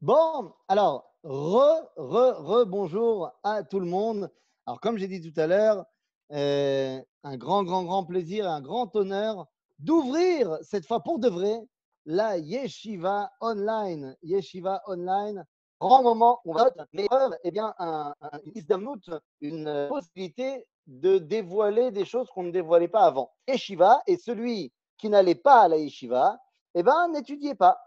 Bon, alors, bonjour à tout le monde. Alors, comme j'ai dit tout à l'heure, un grand plaisir, un grand honneur d'ouvrir, cette fois pour de vrai, la Yeshiva Online. Yeshiva Online, grand moment, on va mais eh bien, une isdamnout, une possibilité de dévoiler des choses qu'on ne dévoilait pas avant. Yeshiva, et celui qui n'allait pas à la Yeshiva, eh bien, n'étudiez pas.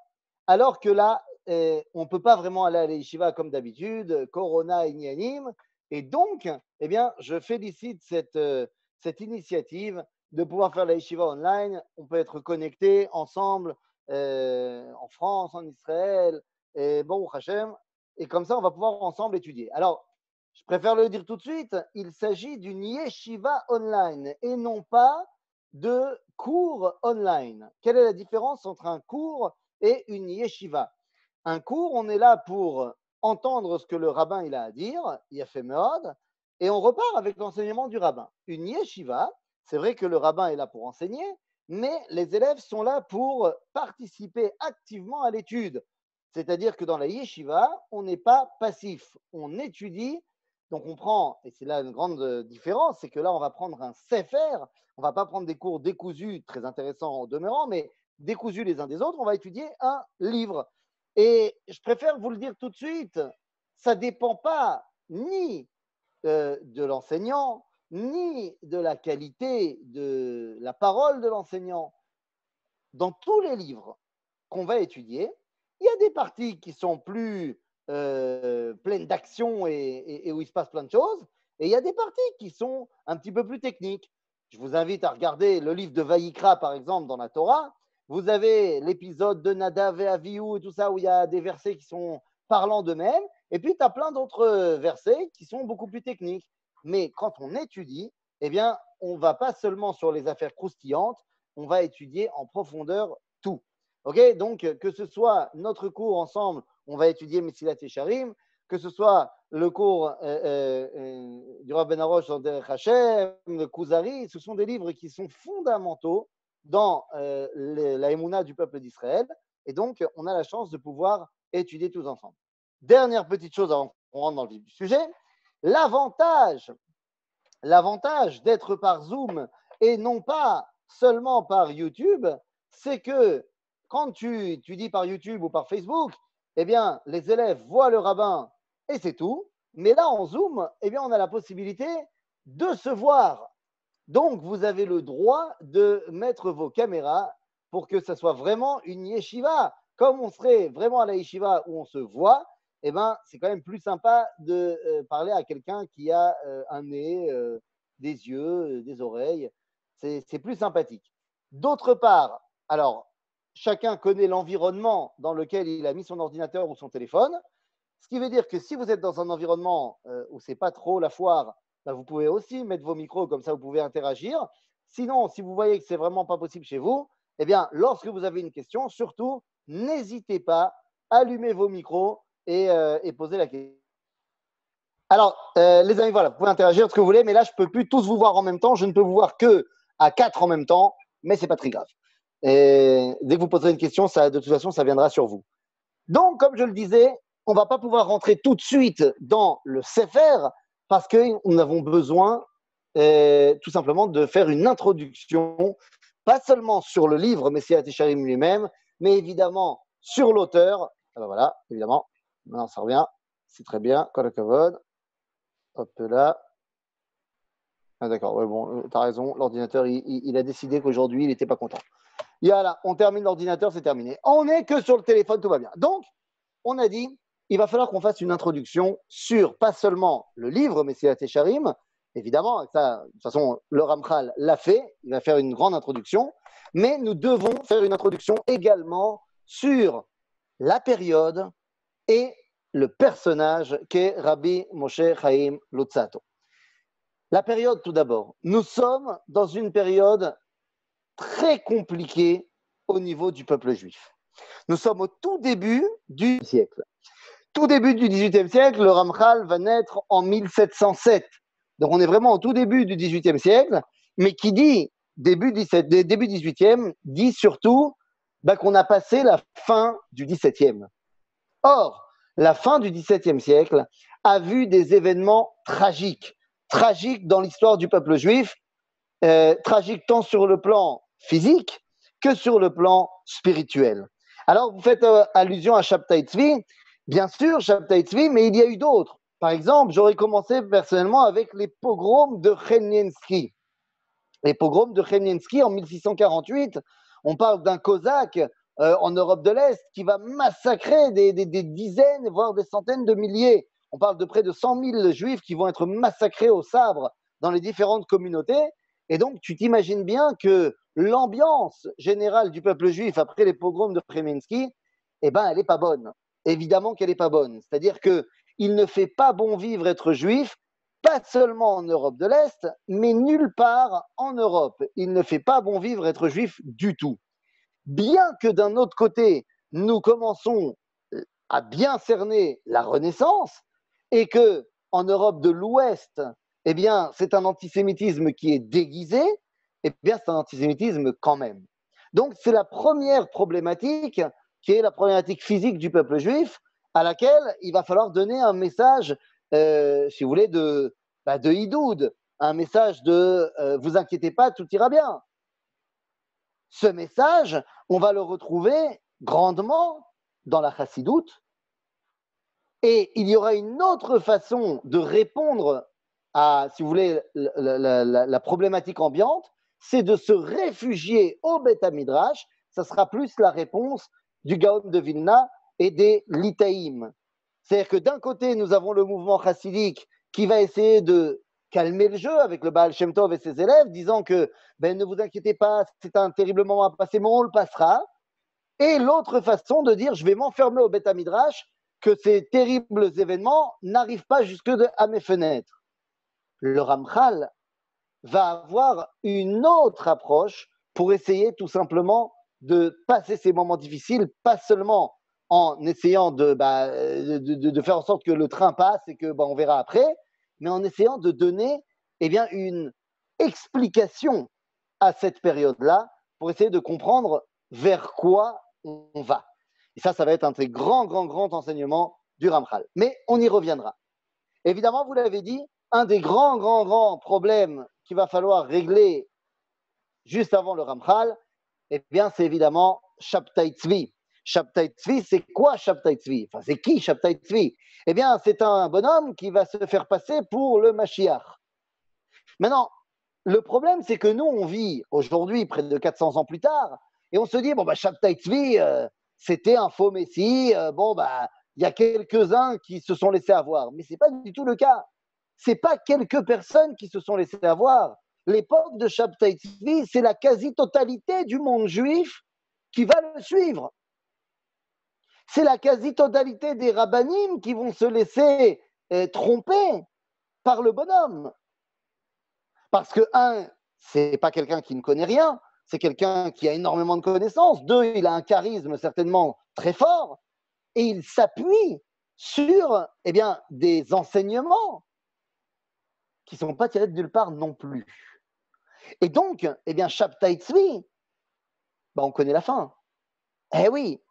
Alors que là, on ne peut pas vraiment aller à l'Yeshiva comme d'habitude, Corona et Nianim. Et donc, eh bien, je félicite cette initiative de pouvoir faire la Yeshiva online. On peut être connectés ensemble en France, en Israël, et bon, Hachem. Et comme ça, on va pouvoir ensemble étudier. Alors, je préfère le dire tout de suite, il s'agit d'une Yeshiva online et non pas de cours online. Quelle est la différence entre un cours et une yeshiva? Un cours, on est là pour entendre ce que le rabbin il a à dire, Yafémeod, et on repart avec l'enseignement du rabbin. Une yeshiva, c'est vrai que le rabbin est là pour enseigner, mais les élèves sont là pour participer activement à l'étude. C'est-à-dire que dans la yeshiva, on n'est pas passif, on étudie. Donc on prend, et c'est là une grande différence, c'est que là on va prendre un sefer, on ne va pas prendre des cours décousus, très intéressants en demeurant, mais décousus les uns des autres, on va étudier un livre. Et je préfère vous le dire tout de suite, ça ne dépend pas ni de l'enseignant, ni de la qualité de la parole de l'enseignant. Dans tous les livres qu'on va étudier, il y a des parties qui sont plus pleines d'action et où il se passe plein de choses, et il y a des parties qui sont un petit peu plus techniques. Je vous invite à regarder le livre de Vaïkra, par exemple, dans la Torah. Vous avez l'épisode de Nadav et Avihu et tout ça, où il y a des versets qui sont parlant d'eux-mêmes, et puis tu as plein d'autres versets qui sont beaucoup plus techniques. Mais quand on étudie, eh bien, on ne va pas seulement sur les affaires croustillantes, on va étudier en profondeur tout. Ok, donc que ce soit notre cours ensemble, on va étudier Messilat Yesharim, que ce soit le cours du Rav Ben Arosh sur Derech Hashem, le Kuzari, ce sont des livres qui sont fondamentaux dans la Emouna du peuple d'Israël. Et donc, on a la chance de pouvoir étudier tous ensemble. Dernière petite chose avant qu'on rentre dans le vif du sujet, l'avantage d'être par Zoom et non pas seulement par YouTube, c'est que quand tu dis par YouTube ou par Facebook, eh bien, les élèves voient le rabbin et c'est tout. Mais là, en Zoom, eh bien, on a la possibilité de se voir. Donc, vous avez le droit de mettre vos caméras pour que ça soit vraiment une yeshiva. Comme on serait vraiment à la yeshiva où on se voit, eh ben, c'est quand même plus sympa de parler à quelqu'un qui a un nez, des yeux, des oreilles. C'est plus sympathique. D'autre part, alors, chacun connaît l'environnement dans lequel il a mis son ordinateur ou son téléphone. Ce qui veut dire que si vous êtes dans un environnement où c'est pas trop la foire, bah, vous pouvez aussi mettre vos micros, comme ça vous pouvez interagir. Sinon, si vous voyez que c'est vraiment pas possible chez vous, eh bien, lorsque vous avez une question, surtout, n'hésitez pas, allumez vos micros et posez la question. Alors, les amis, voilà, vous pouvez interagir ce que vous voulez, mais là, je ne peux plus tous vous voir en même temps. Je ne peux vous voir que à 4 en même temps, mais ce n'est pas très grave. Et dès que vous poserez une question, ça, de toute façon, ça viendra sur vous. Donc, comme je le disais, on ne va pas pouvoir rentrer tout de suite dans le Sefer parce que nous avons besoin tout simplement de faire une introduction, pas seulement sur le livre Messilat Yesharim lui-même, mais évidemment sur l'auteur. Alors voilà, évidemment, maintenant ça revient, c'est très bien, Kol HaKavod. Hop là. Ah d'accord, ouais, bon, t'as raison, l'ordinateur, il a décidé qu'aujourd'hui, il n'était pas content. Voilà, on termine l'ordinateur, c'est terminé. On n'est que sur le téléphone, tout va bien. Donc, on a dit, il va falloir qu'on fasse une introduction sur pas seulement le livre Messilat Yesharim, évidemment, ça, de toute façon, le Ramchal l'a fait, il va faire une grande introduction, mais nous devons faire une introduction également sur la période et le personnage qu'est Rabbi Moshe Chaim Luzzatto. La période, tout d'abord. Nous sommes dans une période très compliquée au niveau du peuple juif. Nous sommes au tout début du siècle. Tout début du XVIIIe siècle, le Ramchal va naître en 1707. Donc on est vraiment au tout début du XVIIIe siècle, mais qui dit début XVIIIe dit surtout qu'on a passé la fin du XVIIe. Or, la fin du XVIIe siècle a vu des événements tragiques, tragiques dans l'histoire du peuple juif, tragiques tant sur le plan physique que sur le plan spirituel. Alors, vous faites allusion à Shabtai Tzvi, bien sûr, Shabtai Tzvi, mais il y a eu d'autres. Par exemple, j'aurais commencé personnellement avec les pogroms de Chmelnytsky. Les pogroms de Chmelnytsky en 1648, on parle d'un cosaque en Europe de l'Est qui va massacrer des dizaines, voire des centaines de milliers. On parle de près de 100 000 juifs qui vont être massacrés au sabre dans les différentes communautés. Et donc, tu t'imagines bien que l'ambiance générale du peuple juif après les pogroms de Chmelnytsky, eh ben, elle n'est pas bonne. Évidemment qu'elle n'est pas bonne. C'est-à-dire qu'il ne fait pas bon vivre être juif, pas seulement en Europe de l'Est, mais nulle part en Europe. Il ne fait pas bon vivre être juif du tout. Bien que d'un autre côté, nous commençons à bien cerner la Renaissance et que en Europe de l'Ouest, eh bien, c'est un antisémitisme qui est déguisé, eh bien, c'est un antisémitisme quand même. Donc, c'est la première problématique qui est la problématique physique du peuple juif à laquelle il va falloir donner un message si vous voulez, de Hidoud, un message de vous inquiétez pas, tout ira bien. Ce message, on va le retrouver grandement dans la chassidoute. Et il y aura une autre façon de répondre à, si vous voulez, la problématique ambiante, c'est de se réfugier au Beth Midrash. Ça sera plus la réponse du Gaon de Vilna et des Litaïm. C'est-à-dire que d'un côté, nous avons le mouvement chassidique qui va essayer de calmer le jeu avec le Baal Shem Tov et ses élèves, disant que ne vous inquiétez pas, c'est un terrible moment à passer, mais on le passera. Et l'autre façon de dire, je vais m'enfermer au Beth Midrash, que ces terribles événements n'arrivent pas jusque à mes fenêtres. Le Ramchal va avoir une autre approche pour essayer tout simplement de passer ces moments difficiles, pas seulement en essayant de faire en sorte que le train passe et que on verra après, mais en essayant de donner une explication à cette période-là pour essayer de comprendre vers quoi on va. Et ça va être un des grands enseignements du Ramchal. Mais on y reviendra. Évidemment, vous l'avez dit, un des grands problèmes qu'il va falloir régler juste avant le Ramchal, c'est évidemment Shabtai Tzvi. Shabtai Tzvi, c'est quoi Shabtai Tzvi? Enfin, c'est qui Shabtai Tzvi? C'est un bonhomme qui va se faire passer pour le Mashiach. Maintenant, le problème, c'est que nous, on vit aujourd'hui, près de 400 ans plus tard, et on se dit, Shabtai Tzvi, c'était un faux messie, il y a quelques-uns qui se sont laissés avoir. Mais ce n'est pas du tout le cas. Ce n'est pas quelques personnes qui se sont laissées avoir. L'époque de Shabtai Tzvi, c'est la quasi-totalité du monde juif qui va le suivre. C'est la quasi-totalité des rabbanim qui vont se laisser tromper par le bonhomme. Parce que, un, c'est pas quelqu'un qui ne connaît rien, c'est quelqu'un qui a énormément de connaissances. Deux, il a un charisme certainement très fort et il s'appuie sur des enseignements qui ne sont pas tirés de nulle part non plus. Et donc, Shabtai Tzvi, on connaît la fin. Eh oui,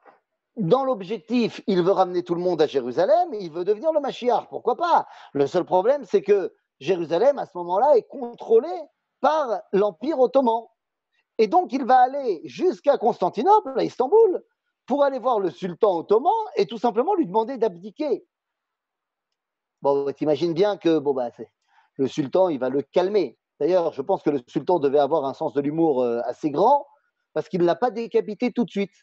dans l'objectif, il veut ramener tout le monde à Jérusalem, il veut devenir le Mashiach, pourquoi pas? Le seul problème, c'est que Jérusalem, à ce moment-là, est contrôlée par l'Empire ottoman. Et donc, il va aller jusqu'à Constantinople, à Istanbul, pour aller voir le sultan ottoman et tout simplement lui demander d'abdiquer. T'imagines bien que le sultan, il va le calmer. D'ailleurs, je pense que le sultan devait avoir un sens de l'humour assez grand parce qu'il ne l'a pas décapité tout de suite.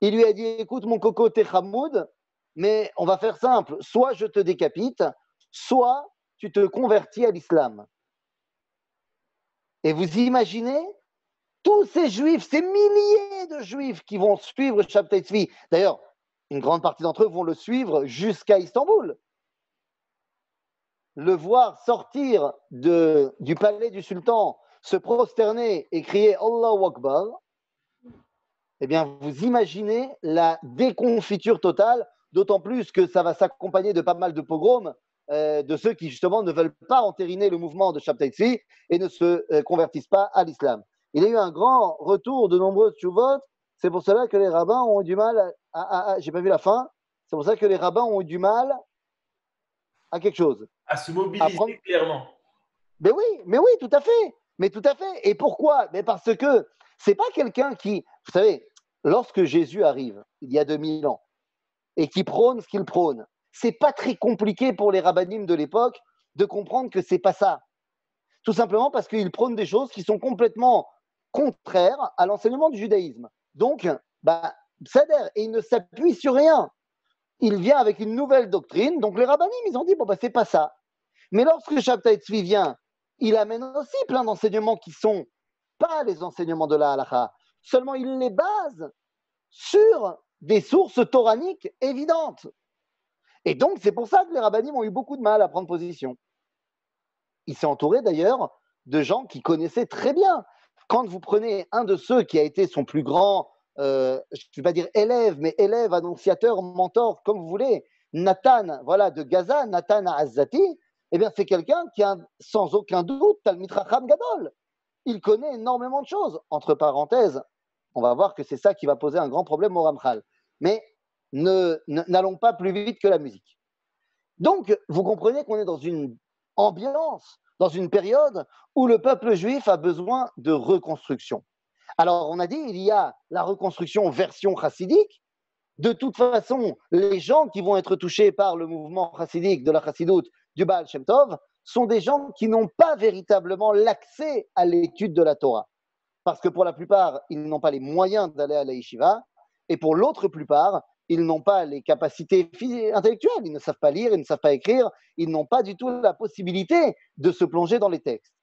Il lui a dit, écoute mon coco, t'es Hamoud, mais on va faire simple, soit je te décapite, soit tu te convertis à l'islam. Et vous imaginez tous ces juifs, ces milliers de juifs qui vont suivre Shabtai Tzvi. D'ailleurs, une grande partie d'entre eux vont le suivre jusqu'à Istanbul. Le voir sortir du palais du sultan, se prosterner et crier Allahu Akbar, vous imaginez la déconfiture totale, d'autant plus que ça va s'accompagner de pas mal de pogroms, de ceux qui justement ne veulent pas entériner le mouvement de Shabtai Tzvi et ne se convertissent pas à l'islam. Il y a eu un grand retour de nombreux tchouvot, c'est pour cela que les rabbins ont eu du mal j'ai pas vu la fin, C'est pour ça que les rabbins ont eu du mal à quelque chose. À se À mobiliser prendre... clairement. Mais oui, tout à fait. Mais tout à fait. Et pourquoi? Mais parce que c'est pas quelqu'un qui, vous savez, lorsque Jésus arrive, il y a 2000 ans, et qui prône ce qu'il prône, c'est pas très compliqué pour les rabbinim de l'époque de comprendre que c'est pas ça. Tout simplement parce qu'il prône des choses qui sont complètement contraires à l'enseignement du judaïsme. Donc, Psader, et il ne s'appuie sur rien. Il vient avec une nouvelle doctrine. Donc, les rabbinim, ils ont dit, c'est pas ça. Mais lorsque Shabtai Tzvi vient, il amène aussi plein d'enseignements qui sont pas les enseignements de la halakha. Seulement, il les base sur des sources toraniques évidentes. Et donc, c'est pour ça que les rabbinim ont eu beaucoup de mal à prendre position. Il s'est entouré d'ailleurs de gens qui connaissaient très bien. Quand vous prenez un de ceux qui a été son plus grand, je ne vais pas dire élève, mais élève, annonciateur, mentor, comme vous voulez, Nathan, voilà, de Gaza, Nathan Azzati, eh bien, c'est quelqu'un qui a sans aucun doute Talmid Chacham Gadol. Il connaît énormément de choses. Entre parenthèses, on va voir que c'est ça qui va poser un grand problème au Ramchal. Mais n'allons pas plus vite que la musique. Donc, vous comprenez qu'on est dans une ambiance, dans une période où le peuple juif a besoin de reconstruction. Alors, on a dit, il y a la reconstruction version chassidique. De toute façon, les gens qui vont être touchés par le mouvement chassidique de la chassidoute du Baal Shem Tov sont des gens qui n'ont pas véritablement l'accès à l'étude de la Torah. Parce que pour la plupart, ils n'ont pas les moyens d'aller à la yeshiva. Et pour l'autre plupart, ils n'ont pas les capacités intellectuelles. Ils ne savent pas lire, ils ne savent pas écrire. Ils n'ont pas du tout la possibilité de se plonger dans les textes.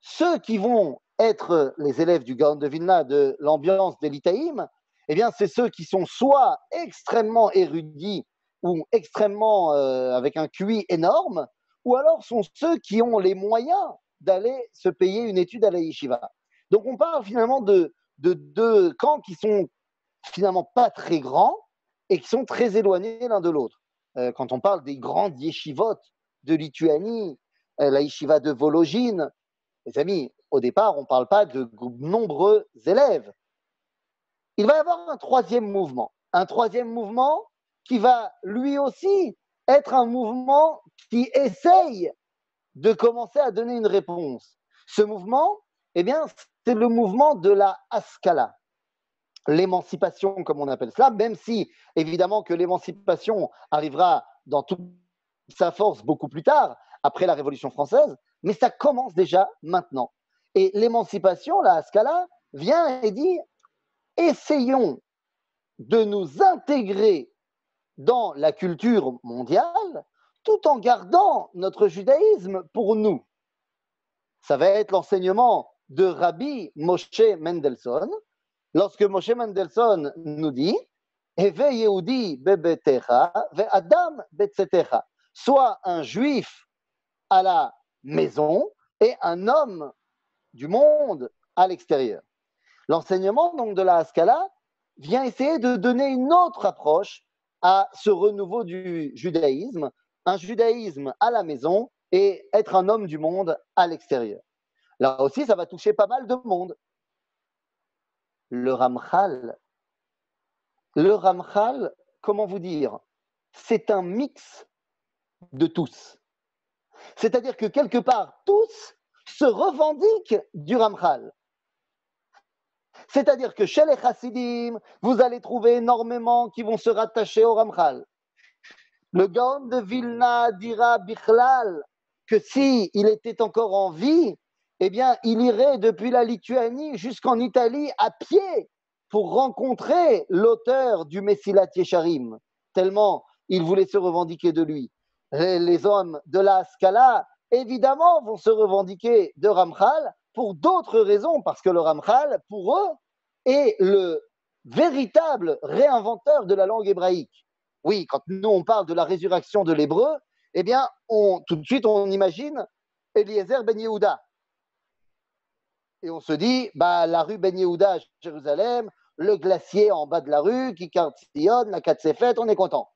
Ceux qui vont être les élèves du Gaon de Vilna, de l'ambiance des Litaïm, eh bien, c'est ceux qui sont soit extrêmement érudits ou extrêmement avec un QI énorme, ou alors sont ceux qui ont les moyens d'aller se payer une étude à la yeshiva. Donc, on parle finalement de deux camps qui sont finalement pas très grands et qui sont très éloignés l'un de l'autre. Quand on parle des grandes yeshivot de Lituanie, la yeshiva de Vologine, les amis, au départ, on ne parle pas de nombreux élèves. Il va y avoir un troisième mouvement qui va lui aussi être un mouvement qui essaye de commencer à donner une réponse. Ce mouvement, eh bien, c'est le mouvement de la Haskala, l'émancipation, comme on appelle cela, même si, évidemment, que l'émancipation arrivera dans toute sa force beaucoup plus tard, après la Révolution française, mais ça commence déjà maintenant. Et l'émancipation, la Haskala, vient et dit essayons de nous intégrer dans la culture mondiale tout en gardant notre judaïsme pour nous. Ça va être l'enseignement de Rabbi Moshe Mendelssohn, lorsque Moshe Mendelssohn nous dit Heve Yehudi bebetecha ve'adam betzetecha, soit un juif à la maison et un homme du monde à l'extérieur. L'enseignement donc de la Haskala vient essayer de donner une autre approche à ce renouveau du judaïsme, un judaïsme à la maison et être un homme du monde à l'extérieur. Là aussi, ça va toucher pas mal de monde. Le Ramchal, comment vous dire, c'est un mix de tous. C'est-à-dire que quelque part, tous se revendiquent du Ramchal. C'est-à-dire que chez les Chassidim, vous allez trouver énormément qui vont se rattacher au Ramchal. Le Gaon de Vilna dira Bichlal que si il était encore en vie, eh bien, il irait depuis la Lituanie jusqu'en Italie à pied pour rencontrer l'auteur du Messilat Yesharim, tellement il voulait se revendiquer de lui. Les hommes de la Haskala, évidemment, vont se revendiquer de Ramchal pour d'autres raisons, parce que le Ramchal, pour eux, est le véritable réinventeur de la langue hébraïque. Oui, quand nous, on parle de la résurrection de l'hébreu, eh bien, tout de suite, on imagine Eliezer Ben Yehuda. Et on se dit, la rue Ben Yehuda à Jérusalem, le glacier en bas de la rue qui cartillonne, la Katsefet, on est content.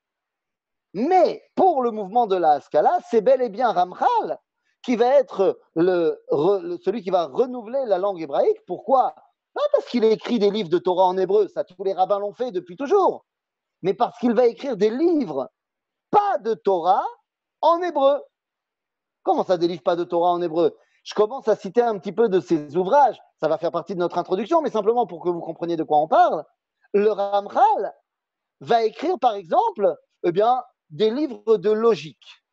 Mais pour le mouvement de la Haskala, c'est bel et bien Ramchal qui va être celui qui va renouveler la langue hébraïque. Pourquoi? Pas parce qu'il a écrit des livres de Torah en hébreu, ça tous les rabbins l'ont fait depuis toujours. mais parce qu'il va écrire des livres, pas de Torah, en hébreu. Comment ça, des livres pas de Torah en hébreu? Je commence à citer un petit peu de ses ouvrages. Ça va faire partie de notre introduction, mais simplement pour que vous compreniez de quoi on parle. Le Ramchal va écrire, par exemple, eh bien, des livres de logique.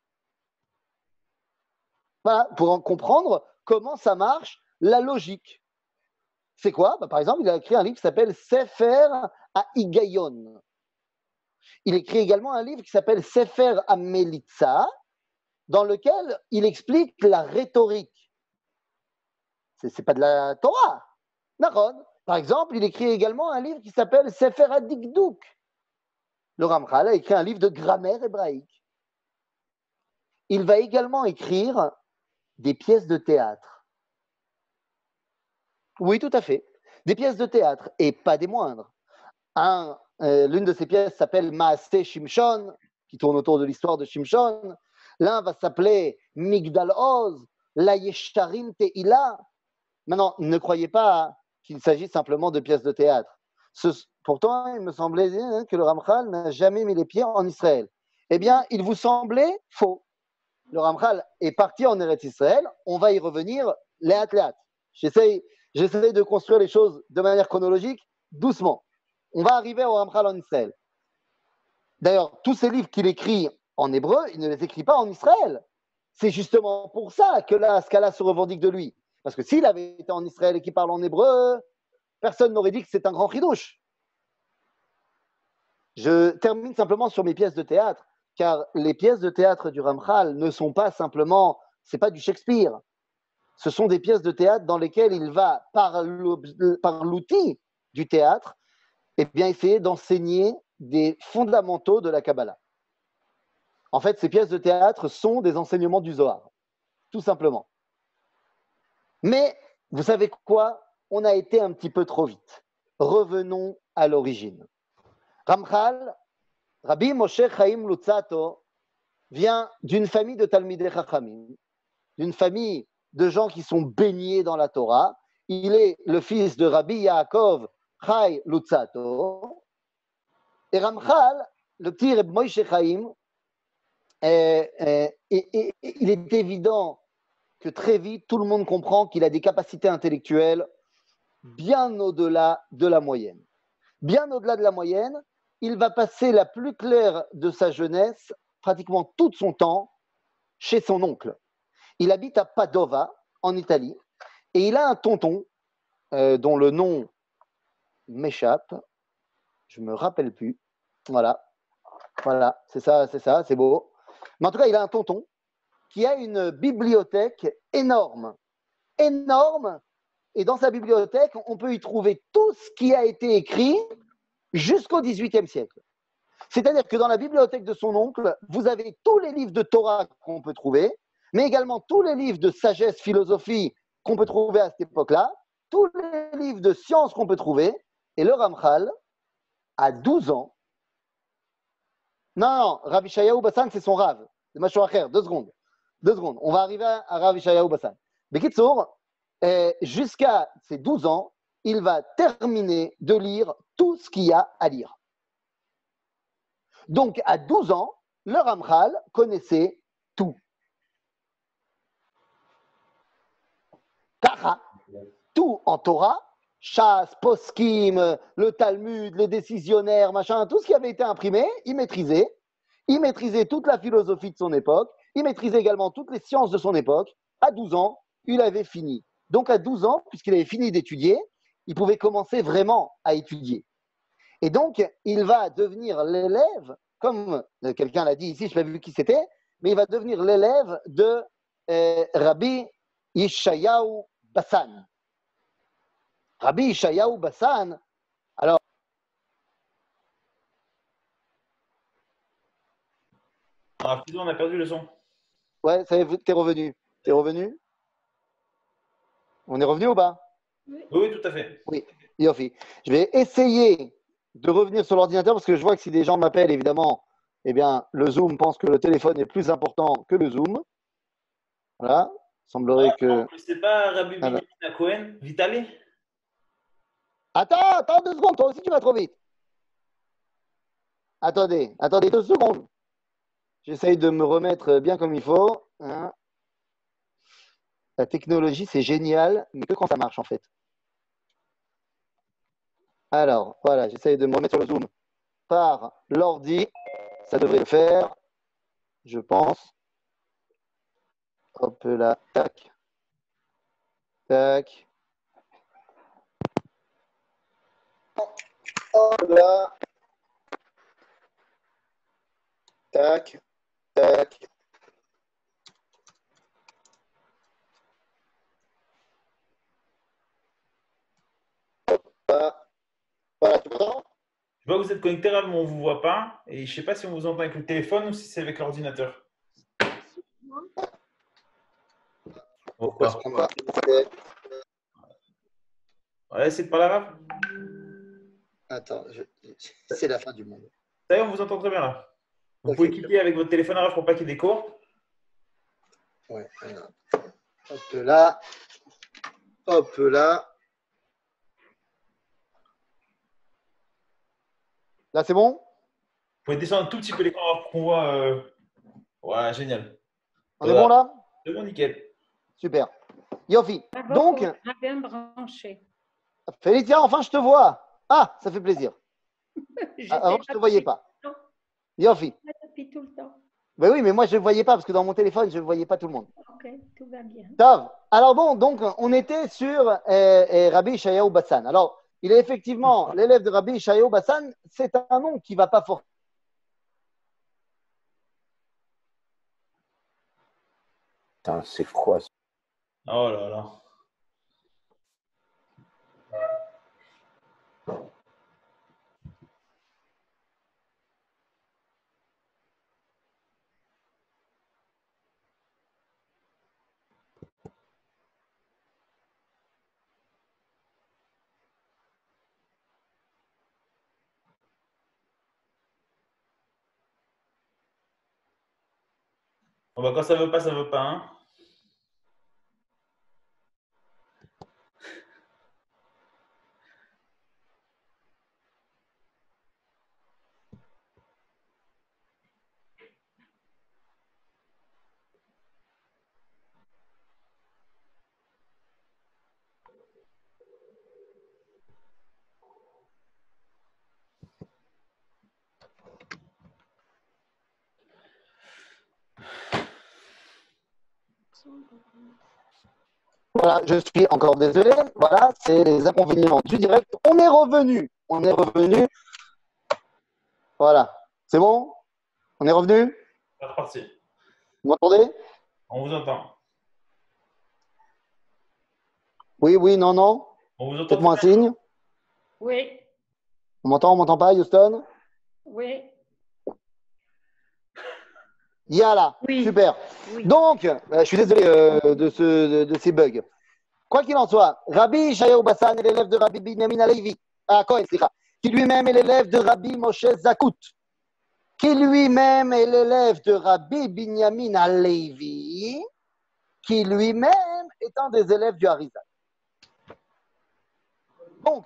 Voilà, pour en comprendre comment ça marche, la logique. C'est quoi? Par exemple, il a écrit un livre qui s'appelle Sefer HaHigayon. Il écrit également un livre qui s'appelle Sefer HaMelitza, dans lequel il explique la rhétorique. C'est pas de la Torah. Naron. Par exemple, il écrit également un livre qui s'appelle Sefer HaDikduk. Le Ramchal a écrit un livre de grammaire hébraïque. Il va également écrire des pièces de théâtre. Oui, tout à fait. Des pièces de théâtre, et pas des moindres. L'une de ces pièces s'appelle Maaseh Shimshon, qui tourne autour de l'histoire de Shimshon. L'un va s'appeler Migdal Oz, La Yeshtarim Te'ila. Maintenant, ne croyez pas qu'il s'agit simplement de pièces de théâtre. Pourtant, il me semblait que le Ramchal n'a jamais mis les pieds en Israël. Eh bien, il vous semblait faux. Le Ramchal est parti en Eretz Israël. On va y revenir léat léat. J'essaie de construire les choses de manière chronologique, doucement. On va arriver au Ramchal en Israël. D'ailleurs, tous ces livres qu'il écrit en hébreu, il ne les écrit pas en Israël. C'est justement pour ça que là, Scala se revendique de lui. Parce que s'il avait été en Israël et qu'il parle en hébreu, personne n'aurait dit que c'est un grand chidouche. Je termine simplement sur mes pièces de théâtre, car les pièces de théâtre du Ramchal ne sont pas simplement, c'est pas du Shakespeare. Ce sont des pièces de théâtre dans lesquelles il va, par l'outil du théâtre, eh bien, essayer d'enseigner des fondamentaux de la Kabbalah. En fait, ces pièces de théâtre sont des enseignements du Zohar, tout simplement. Mais, vous savez quoi? On a été un petit peu trop vite. Revenons à l'origine. Ramchal, Rabbi Moshe Chaim Luzzatto, vient d'une famille de Talmidei Chachamim, d'une famille de gens qui sont baignés dans la Torah. Il est le fils de Rabbi Yaakov Chai Luzzatto. Et Ramchal, le petit Reb Moshe Chaim, il est évident que très vite, tout le monde comprend qu'il a des capacités intellectuelles bien au-delà de la moyenne. Bien au-delà de la moyenne, il va passer la plus claire de sa jeunesse, pratiquement tout son temps, chez son oncle. Il habite à Padova, en Italie, et il a un tonton dont le nom m'échappe. Je ne me rappelle plus. Voilà, c'est ça, c'est beau. Mais en tout cas, il a un tonton qui a une bibliothèque énorme. Énorme. Et dans sa bibliothèque, on peut y trouver tout ce qui a été écrit jusqu'au XVIIIe siècle. C'est-à-dire que dans la bibliothèque de son oncle, vous avez tous les livres de Torah qu'on peut trouver, mais également tous les livres de sagesse, philosophie qu'on peut trouver à cette époque-là, tous les livres de sciences qu'on peut trouver. Et le Ramchal, à 12 ans, non, Rabbi Shayahu Bassan, c'est son Rav. C'est Machor Acher, 2 secondes. On va arriver à Rabbi Shayahu Bassan. Bekitsour, jusqu'à ses 12 ans, il va terminer de lire tout ce qu'il y a à lire. Donc, à 12 ans, le Ramchal connaissait tout. Kacha, tout en Torah, Shas, Poskim, le Talmud, le décisionnaire, machin, tout ce qui avait été imprimé, il maîtrisait. Il maîtrisait toute la philosophie de son époque. Il maîtrisait également toutes les sciences de son époque. À 12 ans, il avait fini. Donc, à 12 ans, puisqu'il avait fini d'étudier, il pouvait commencer vraiment à étudier. Et donc, il va devenir l'élève, comme quelqu'un l'a dit ici, je n'ai pas vu qui c'était, mais il va devenir l'élève de Rabbi Yeshayahu Bassan. Rabbi Yeshayahu Bassan, alors. Ah, putain, on a perdu le son. Ouais, ça y est, t'es revenu. T'es revenu? On est revenu ou pas? Oui, tout à fait. Oui, Yofi. Je vais essayer de revenir sur l'ordinateur parce que je vois que si des gens m'appellent, évidemment, eh bien, le Zoom pense que le téléphone est plus important que le Zoom. Voilà. Il semblerait que. C'est pas Rabbi Ah ben. Binyamin Cohen, Vitali? Attends 2 secondes, toi aussi tu vas trop vite. attendez 2 secondes. J'essaye de me remettre bien comme il faut. Hein. La technologie, c'est génial, mais que quand ça marche en fait. Alors, voilà, j'essaye de me remettre sur le Zoom par l'ordi. Ça devrait le faire, je pense. Hop là, tac, tac. Hop là, tac, tac. Là. Voilà, tu m'entends? Je vois que vous êtes connecté, Rav, mais on ne vous voit pas. Et je ne sais pas si on vous entend avec le téléphone ou si c'est avec l'ordinateur. Parce Pourquoi? qu'on va- Ouais, essayez de parler, Rav. Attends, c'est la fin du monde. Ça y est, on vous entend très bien là. Vous Ok. pouvez quitter avec votre téléphone, Rav, pour pas qu'il y ait des cours. Ouais, voilà. Hop là. Hop là. Là, c'est bon? Vous pouvez descendre un tout petit peu l'écran Rav, pour qu'on voit. Ouais, génial. On est bon là? C'est bon, nickel. Super. Yofi. Donc, bien branché. Félicia, enfin, je te vois. Ah, ça fait plaisir. Avant, je ne te voyais pas. Yofi. Depuis tout le temps. Ben oui, mais moi, je ne voyais pas parce que dans mon téléphone, je ne voyais pas tout le monde. Ok, tout va bien. Tov. Alors bon, donc, on était sur Rabbi Ishayahu Bassan. Alors, il est effectivement l'élève de Rabbi Ishayahu Bassan. C'est un nom qui ne va pas forcément. Putain, c'est quoi ça? Oh là là. Bon, bah, quand ça veut pas, ça veut pas. Hein. Voilà, je suis encore désolé. Voilà, c'est les inconvénients du direct. On est revenu. On est revenu. Voilà. C'est bon? On est revenu? C'est reparti. Vous m'entendez? On vous entend. Oui, oui, non, non. On vous entend. Faites-moi un signe. Oui, On m'entend pas, Houston? oui, Yala. Oui. Super. oui. Donc, je suis désolé de ces bugs. Quoi qu'il en soit, Rabbi Ishayahu Bassan est l'élève de Rabbi Binyamin Alevi, Cohen, qui lui-même est l'élève de Rabbi Moshe Zakut, qui lui-même est l'élève de Rabbi Binyamin Alevi, qui lui-même est un des élèves du Harizal. Donc,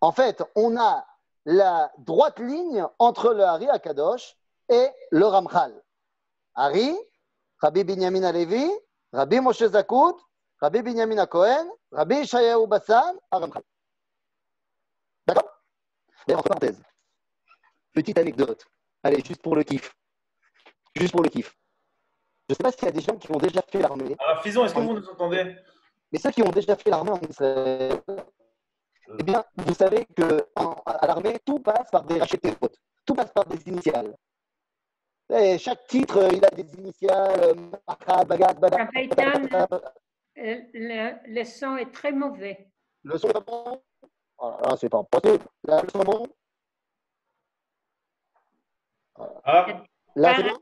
en fait, on a la droite ligne entre le Hari Akadosh et le Ramchal. Hari, Rabbi Binyamin Alevi, Rabbi Moshe Zakut, Rabbi Binyamin Cohen, Rabbi Ishayahu Bassan, Ramchal. D'accord? D'ailleurs, entre parenthèses, petite anecdote. Allez, juste pour le kiff. Juste pour le kiff. Je ne sais pas s'il y a des gens qui ont déjà fait l'armée. Alors, Fison, est-ce que vous nous entendez? Mais ceux qui ont déjà fait l'armée en Israël, eh bien, vous savez qu'à l'armée, tout passe par des rachetés fautes. Tout passe par des initiales. Et chaque titre, il a des initiales. Le son est très mauvais. Le son est pas bon? Là, c'est pas possible. Là, le son est bon? Ah, Là, c'est bon?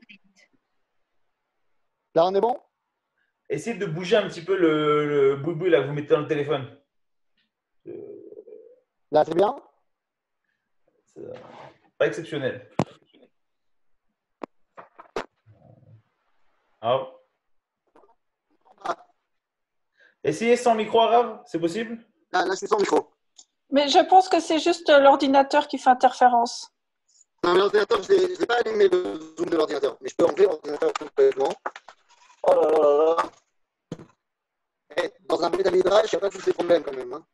Là, on est bon? essayez de bouger un petit peu le boui-boui là que vous mettez dans le téléphone. Là, c'est bien? C'est pas exceptionnel. Ah. Essayez sans micro arabe, c'est possible? Là, je suis sans micro. Mais je pense que c'est juste l'ordinateur qui fait interférence. Non, mais l'ordinateur, je ne l'ai pas allumé le zoom de l'ordinateur, mais je peux enlever l'ordinateur complètement. Oh là là là là. Eh, dans un Beth Midrash, il n'y a pas tous ces problèmes quand même. Hein.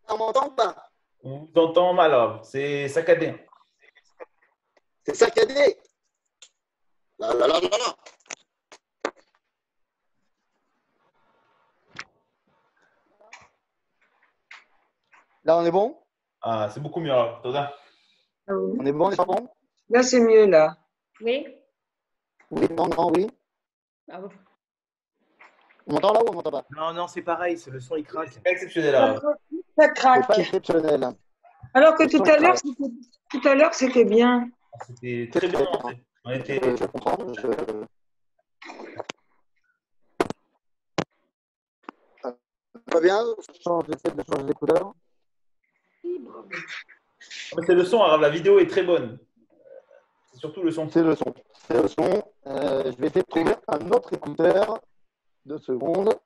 On m'entend ou pas? On vous entend mal, alors. C'est saccadé. C'est saccadé. Là, là, là, là, là. Là, on est bon? Ah, c'est beaucoup mieux, alors. Toda. Ah oui. On est bon, on n'est pas bon? Là, c'est mieux, là. Oui. Oui, non, non, oui. Ah, On m'entend là ou on m'entend pas? Non, non, c'est pareil, c'est le son, il craque. C'est pas exceptionnel, alors. Ça C'est craque. pas exceptionnel. Hein. Alors que Le son tout à l'heure, craque. c'était bien. C'était très bien. On était... Je comprends. Pas bien, j'essaie de changer les couleurs. C'est le son, alors la vidéo est très bonne. C'est surtout le son. C'est le son. C'est le son. Je vais essayer de trouver un autre écouteur. 2 secondes.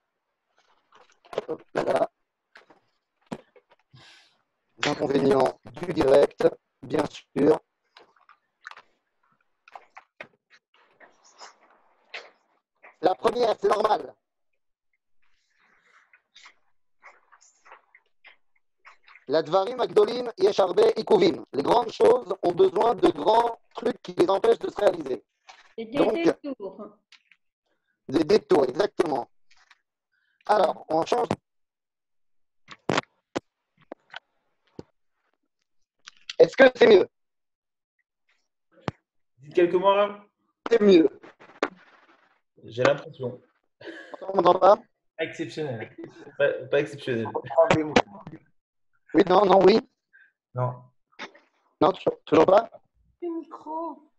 Hop là. Les inconvénients du direct, bien sûr. La première, c'est normal. La Dvarim Agdolim Yesharbe Ikuvim. Les grandes choses ont besoin de grands trucs qui les empêchent de se réaliser. et des Donc, détours. Des détours, exactement. Alors, on change. Est-ce que c'est mieux? Dites quelques mots, là. C'est mieux. J'ai l'impression. On m'entend pas? Pas exceptionnel. Pas exceptionnel. Oui, non, non, oui. Non. Non, toujours pas? Le micro.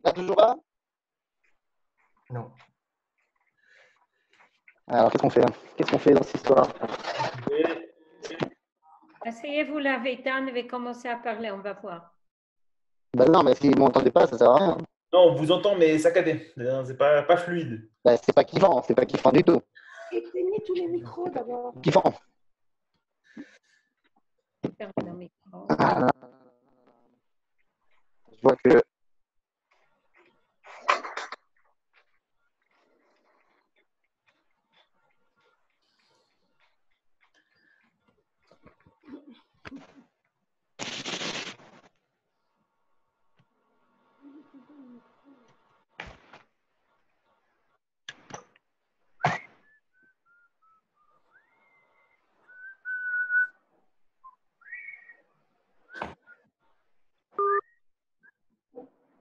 Là, toujours pas? Non. Alors, qu'est-ce qu'on fait? Qu'est-ce qu'on fait dans cette histoire? Asseyez-vous là, Vétan, et commencer à parler, on va voir. Ben non, mais s'ils ne m'entendaient pas, ça sert à rien. Non, on vous entend, mais saccadé. C'est pas fluide. Ben, c'est pas kiffant du tout. Éteignez tous les micros d'abord. Kiffant. Fermez le micro. Ah. Je vois que.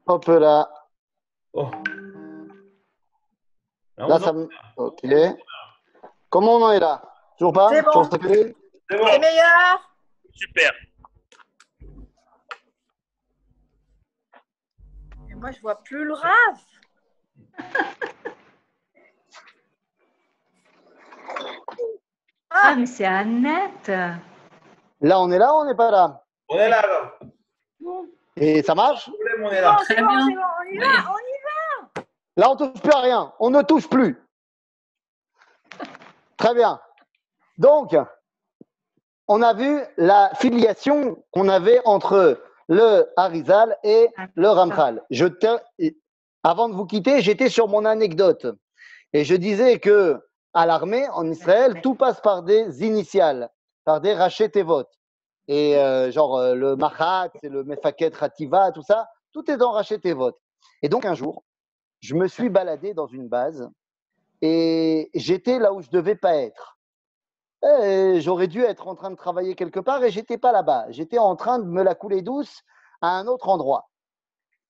Hop là. Oh. Là, on Là, vous ça entend. me. Ok. Comment on en est là? Toujours pas? C'est bon. Toujours saccadé? C'est bon. C'est meilleur. Super. Et moi, je vois plus le Rav. Ah, mais c'est Annette. Là, on est là ou on n'est pas là? On est là, alors. Et ça marche? Problème, on est là. Très bien. C'est bon, on y va, on y Là, on ne touche plus à rien. On ne touche plus. Très bien. Donc, on a vu la filiation qu'on avait entre le Harizal et le Ramchal. Avant de vous quitter, j'étais sur mon anecdote. Et je disais que à l'armée, en Israël, tout passe par des initiales, par des rachet tevot. Et le Machat, c'est le Mefaket Rativa, tout ça, tout est dans rachet tevot. Et donc, un jour, je me suis baladé dans une base et j'étais là où je ne devais pas être. J'aurais dû être en train de travailler quelque part et j'étais pas là-bas. J'étais en train de me la couler douce à un autre endroit.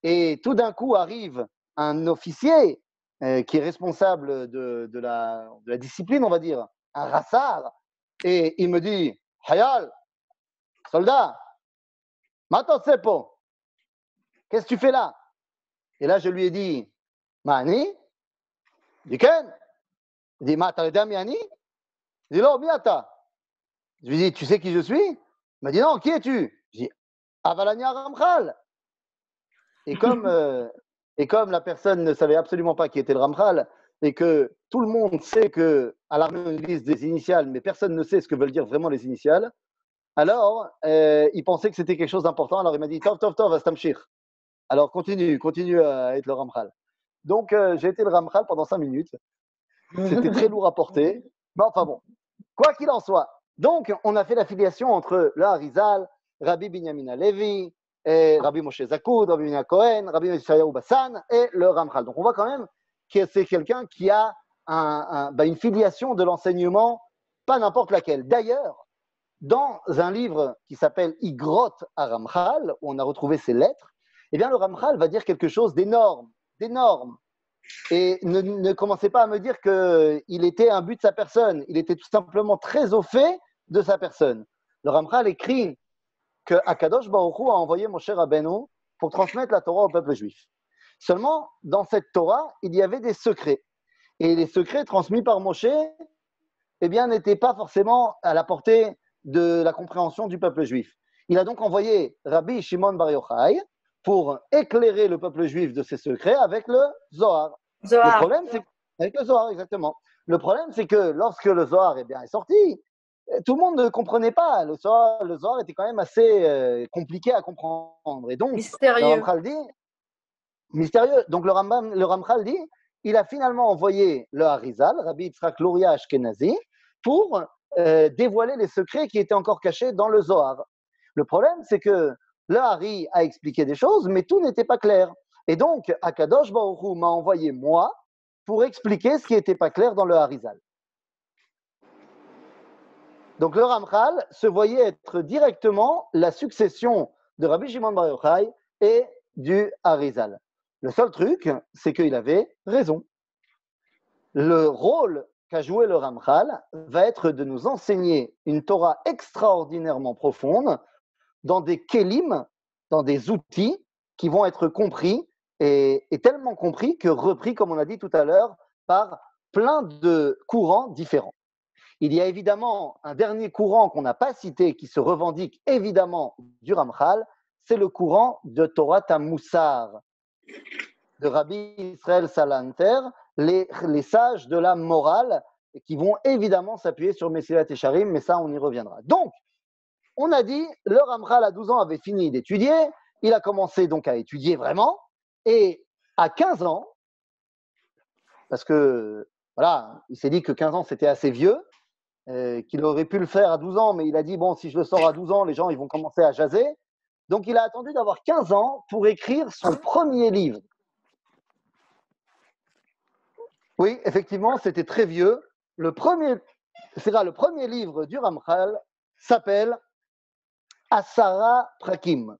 Et tout d'un coup arrive un officier qui est responsable de la discipline, on va dire, un rassar, et il me dit « Hayal, soldat, maintenant c'est pas. Qu'est-ce que tu fais là ?» Et là, je lui ai dit « Mani ?» Il dit « Ken ?» Il dit « Ma, t'as le Miani ?» Il dit « Non, Miata. » Je lui dis « Tu sais qui je suis ?» Il m'a dit « Non, qui es-tu ?» Je dis « Avalania Ramchal. » Et comme Et comme la personne ne savait absolument pas qui était le Ramchal, et que tout le monde sait qu'à l'armée on utilise des initiales, mais personne ne sait ce que veulent dire vraiment les initiales, alors il pensait que c'était quelque chose d'important. Alors il m'a dit Tov, Tov, Tov, Astamshir. Alors continue à être le Ramchal. Donc j'ai été le Ramchal pendant 5 minutes. C'était très lourd à porter. Mais enfin bon, quoi qu'il en soit. Donc on a fait l'affiliation entre le Harizal, Rabbi Binyamin Halevi, et Rabbi Moshe Zakoud, Rabbi Binyamin Cohen, Rabbi Yisraël Bassan et le Ramchal. Donc on voit quand même que c'est quelqu'un qui a une filiation de l'enseignement, pas n'importe laquelle. D'ailleurs, dans un livre qui s'appelle Igrot à Ramchal, où on a retrouvé ses lettres, eh bien le Ramchal va dire quelque chose d'énorme. Et ne commencez pas à me dire qu'il était un but de sa personne. Il était tout simplement très au fait de sa personne. Le Ramchal écrit que Akadosh Baruch Hu a envoyé Moshe Rabbeinu pour transmettre la Torah au peuple juif. Seulement, dans cette Torah, il y avait des secrets. Et les secrets transmis par Moshe, eh bien, n'étaient pas forcément à la portée de la compréhension du peuple juif. Il a donc envoyé Rabbi Shimon Bar Yochai pour éclairer le peuple juif de ses secrets avec le Zohar. Le problème, c'est avec le Zohar, exactement. Le problème, c'est que lorsque le Zohar est sorti, tout le monde ne comprenait pas. Le Zohar était quand même assez compliqué à comprendre. Et donc, Mystérieux. le Ramchal dit, mystérieux. Donc, le Ramchal dit, il a finalement envoyé le Harizal, Rabbi Yitzhak Luria Ashkenazi, pour dévoiler les secrets qui étaient encore cachés dans le Zohar. Le problème, c'est que le Hari a expliqué des choses, mais tout n'était pas clair. Et donc, Akadosh Baruch Hu m'a envoyé moi pour expliquer ce qui n'était pas clair dans le Harizal. Donc, le Ramchal se voyait être directement la succession de Rabbi Shimon Bar Yochai et du Harizal. Le seul truc, c'est qu'il avait raison. Le rôle qu'a joué le Ramchal va être de nous enseigner une Torah extraordinairement profonde dans des kélim, dans des outils qui vont être compris et tellement compris que repris, comme on a dit tout à l'heure, par plein de courants différents. Il y a évidemment un dernier courant qu'on n'a pas cité, qui se revendique évidemment du Ramchal, c'est le courant de Torah Moussar, de Rabbi Israël Salanter, les sages de la morale, qui vont évidemment s'appuyer sur Messilat Yesharim, mais ça, on y reviendra. Donc, on a dit, le Ramchal à 12 ans avait fini d'étudier, il a commencé donc à étudier vraiment, et à 15 ans, parce que voilà, il s'est dit que 15 ans c'était assez vieux, qu'il aurait pu le faire à 12 ans, mais il a dit, bon, si je le sors à 12 ans, les gens ils vont commencer à jaser. Donc il a attendu d'avoir 15 ans pour écrire son premier livre. Oui, effectivement, c'était très vieux. Le premier livre du Ramchal s'appelle Asara Prakim.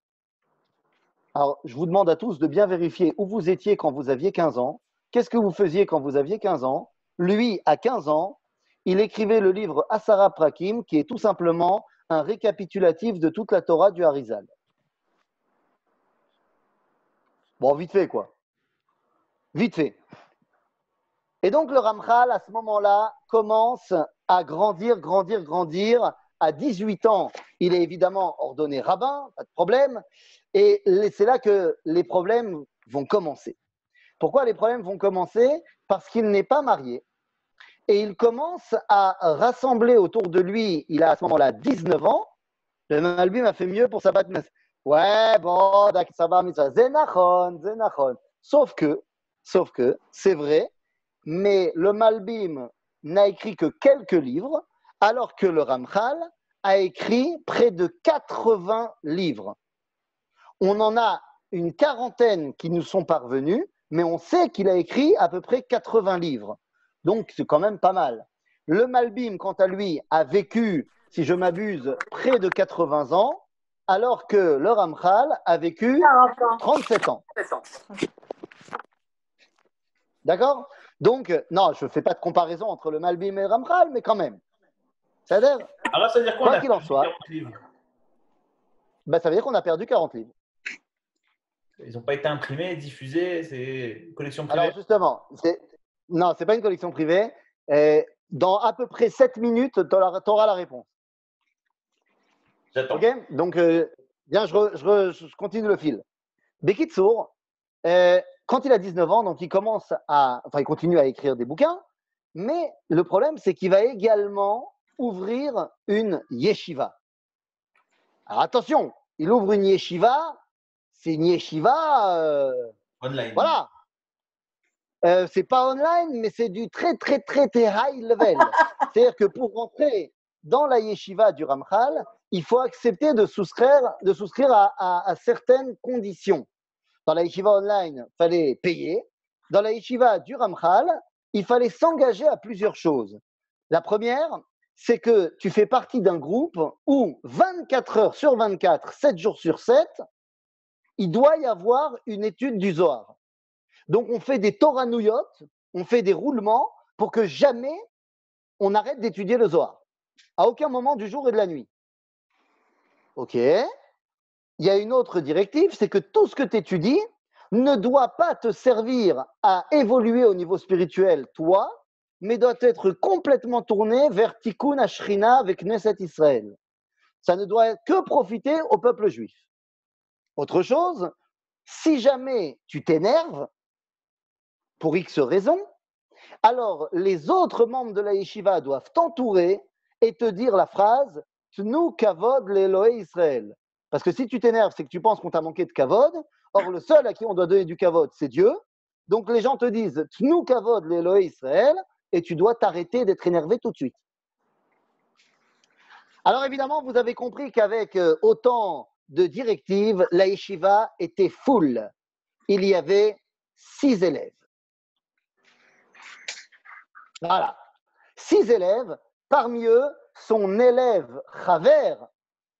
Alors, je vous demande à tous de bien vérifier où vous étiez quand vous aviez 15 ans. Qu'est-ce que vous faisiez quand vous aviez 15 ans? Lui, à 15 ans, il écrivait le livre Asara Prakim, qui est tout simplement un récapitulatif de toute la Torah du Harizal. Bon, vite fait, quoi. Vite fait. Et donc, le Ramchal, à ce moment-là, commence à grandir. À 18 ans, il est évidemment ordonné rabbin, pas de problème. Et c'est là que les problèmes vont commencer. Pourquoi les problèmes vont commencer? Parce qu'il n'est pas marié. Et il commence à rassembler autour de lui, il a à ce moment-là 19 ans. Le Malbim a fait mieux pour sa bat mitzvah. Ouais, bon, ça va, Zénachon. Sauf que, c'est vrai, mais le Malbim n'a écrit que quelques livres, alors que le Ramchal a écrit près de 80 livres. On en a une quarantaine qui nous sont parvenus, mais on sait qu'il a écrit à peu près 80 livres. Donc, c'est quand même pas mal. Le Malbim, quant à lui, a vécu, si je m'abuse, près de 80 ans, alors que le Ramchal a vécu 37 ans. D'accord? Donc, non, je ne fais pas de comparaison entre le Malbim et le Ramchal, mais quand même. C'est-à-dire, Alors, ça veut dire quoi qu'il en soit, 40 livres. Ben, ça veut dire qu'on a perdu 40 livres. Ils n'ont pas été imprimés, diffusés, c'est une collection privée. Alors justement, non, ce n'est pas une collection privée. Dans à peu près 7 minutes, tu auras la réponse. J'attends. Ok? Donc, bien, je continue le fil. Bekitsour, Quand il a 19 ans, donc il il continue à écrire des bouquins, mais le problème, c'est qu'il va également ouvrir une yeshiva. Alors attention, il ouvre une yeshiva, c'est une yeshiva, Online. voilà. C'est pas online, mais c'est du très, très, très, très high level. C'est-à-dire que pour rentrer dans la yeshiva du Ramchal, il faut accepter de souscrire à certaines conditions. Dans la yeshiva online, il fallait payer. Dans la yeshiva du Ramchal, il fallait s'engager à plusieurs choses. La première, c'est que tu fais partie d'un groupe où 24 heures sur 24, 7 jours sur 7, il doit y avoir une étude du Zohar. Donc, on fait des Toranouyot, on fait des roulements pour que jamais on arrête d'étudier le Zohar. À aucun moment du jour et de la nuit. OK. Il y a une autre directive, c'est que tout ce que tu étudies ne doit pas te servir à évoluer au niveau spirituel, toi, mais doit être complètement tourné vers Tikkun Ashrina avec Knesset Israël. Ça ne doit que profiter au peuple juif. Autre chose, si jamais tu t'énerves, pour X raisons, alors les autres membres de la yeshiva doivent t'entourer et te dire la phrase « Tnu kavod l'Elohé Israël ». Parce que si tu t'énerves, c'est que tu penses qu'on t'a manqué de kavod. Or, le seul à qui on doit donner du kavod, c'est Dieu. Donc, les gens te disent « Tnu kavod l'Elohé Israël » et tu dois t'arrêter d'être énervé tout de suite. Alors, évidemment, vous avez compris qu'avec autant de directives, la yeshiva était full. Il y avait 6 élèves. Voilà. 6 élèves, parmi eux, son élève Chaver,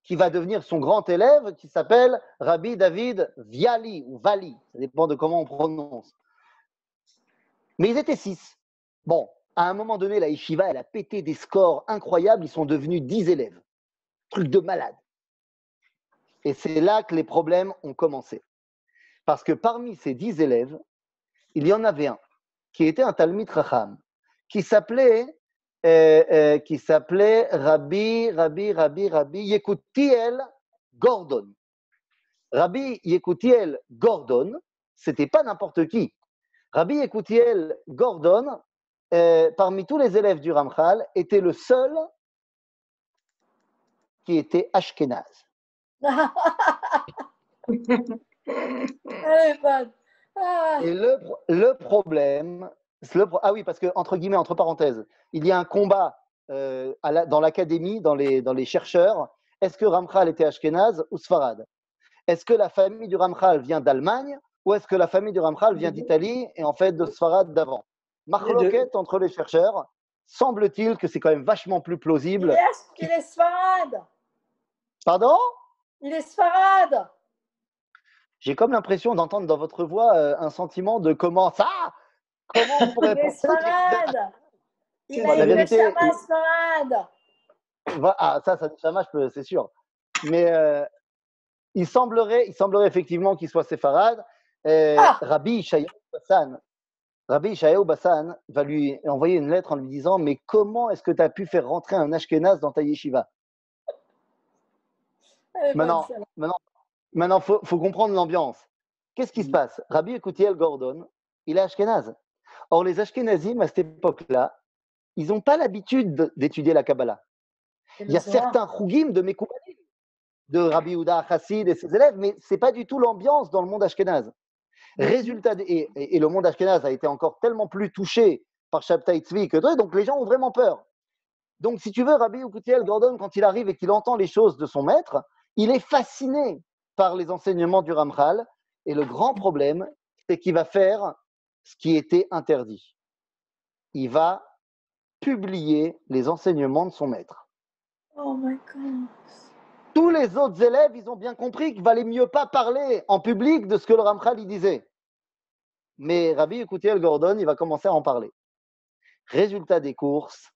qui va devenir son grand élève, qui s'appelle Rabbi David Viali, ou Vali, ça dépend de comment on prononce. Mais ils étaient 6. Bon, à un moment donné, la yeshiva, elle a pété des scores incroyables, ils sont devenus 10 élèves. Truc de malade. Et c'est là que les problèmes ont commencé. Parce que parmi ces 10 élèves, il y en avait un qui était un Talmid Chacham, qui s'appelait Rabbi Yekutiel Gordon. Rabbi Yekutiel Gordon, c'était pas n'importe qui. Rabbi Yekutiel Gordon, parmi tous les élèves du Ramchal, était le seul qui était Ashkenaz. Et le problème, ah oui, parce que, entre guillemets, entre parenthèses, il y a un combat dans l'académie, dans les chercheurs. Est-ce que Ramchal était Ashkenaz ou Sfarad? Est-ce que la famille du Ramchal vient d'Allemagne ou est-ce que la famille du Ramchal vient d'Italie et en fait de Sfarad d'avant? Marloquette entre les chercheurs. Semble-t-il que c'est quand même vachement plus plausible. Il est Sfarad. Pardon? Il est Sfarad. J'ai comme l'impression d'entendre dans votre voix un sentiment de comment ça? Comment on pourrait penser Sfarad. Il Bon, a la une vérité, neshama Sfarad. Ah, ça c'est sûr. Mais il semblerait effectivement qu'il soit séfarade. Rabbi Ishayahu Bassan va lui envoyer une lettre en lui disant « Mais comment est-ce que tu as pu faire rentrer un Ashkenaz dans ta yeshiva ?» Maintenant, faut comprendre l'ambiance. Qu'est-ce qui se passe? Rabbi Yekutiel Gordon, il est Ashkenaz. Or, les Ashkenazim, à cette époque-là, ils n'ont pas l'habitude d'étudier la Kabbalah. Il y a certains chougim de Mekoubalim, de Rabbi Yehuda Chassid et ses élèves, mais ce n'est pas du tout l'ambiance dans le monde ashkénaze. Résultat, et le monde ashkénaze a été encore tellement plus touché par Shabtai Tzvi que donc les gens ont vraiment peur. Donc, si tu veux, Rabbi Yekutiel Gordon, quand il arrive et qu'il entend les choses de son maître, il est fasciné par les enseignements du Ramchal. Et le grand problème, c'est qu'il va faire ce qui était interdit. Il va publier les enseignements de son maître. Oh my God. Tous les autres élèves, ils ont bien compris qu'il valait mieux pas parler en public de ce que le Ramchal y disait. Mais Rabbi Yekutiel Gordon, il va commencer à en parler. Résultat des courses,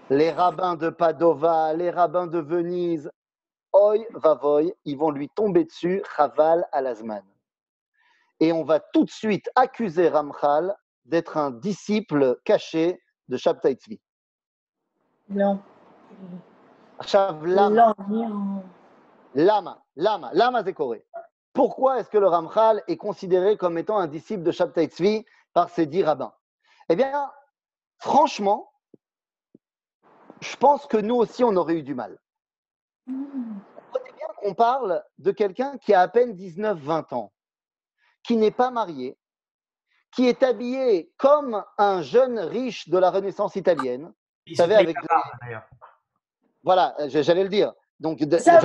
les rabbins de Padova, les rabbins de Venise, oi vavoy, ils vont lui tomber dessus, chaval al-azman. Et on va tout de suite accuser Ramchal d'être un disciple caché de Shabtai Tzvi. Non. Lama זה קורה. Pourquoi est-ce que le Ramchal est considéré comme étant un disciple de Shabtai Tzvi par ces 10 rabbins? Eh bien, franchement, je pense que nous aussi, on aurait eu du mal. Comprenez bien qu'on parle de quelqu'un qui a à peine 19-20 ans, qui n'est pas marié, qui est habillé comme un jeune riche de la Renaissance italienne. Il Vous se savez, plaît avec la barbe, d'ailleurs. voilà, j'allais le dire. Donc, Ça,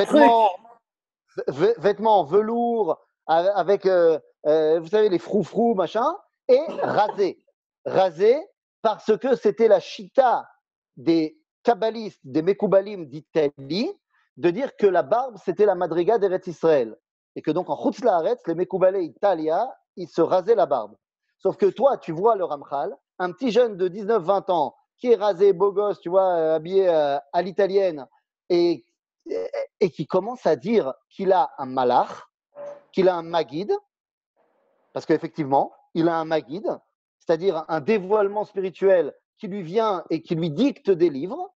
vêtements en velours, avec, vous savez, les froufrous, machin, et rasé. Rasé parce que c'était la chita des kabbalistes, des Mekoubalim d'Italie, de dire que la barbe, c'était la madriga d'Eretz Israël. Et que donc, en Chutz La'aretz, les Mekoubalais Italia, ils se rasaient la barbe. Sauf que toi, tu vois le Ramchal, un petit jeune de 19-20 ans, qui est rasé, beau gosse, tu vois, habillé à l'italienne, et qui commence à dire qu'il a un malach, qu'il a un maguide, parce qu'effectivement, il a un maguide, c'est-à-dire un dévoilement spirituel qui lui vient et qui lui dicte des livres,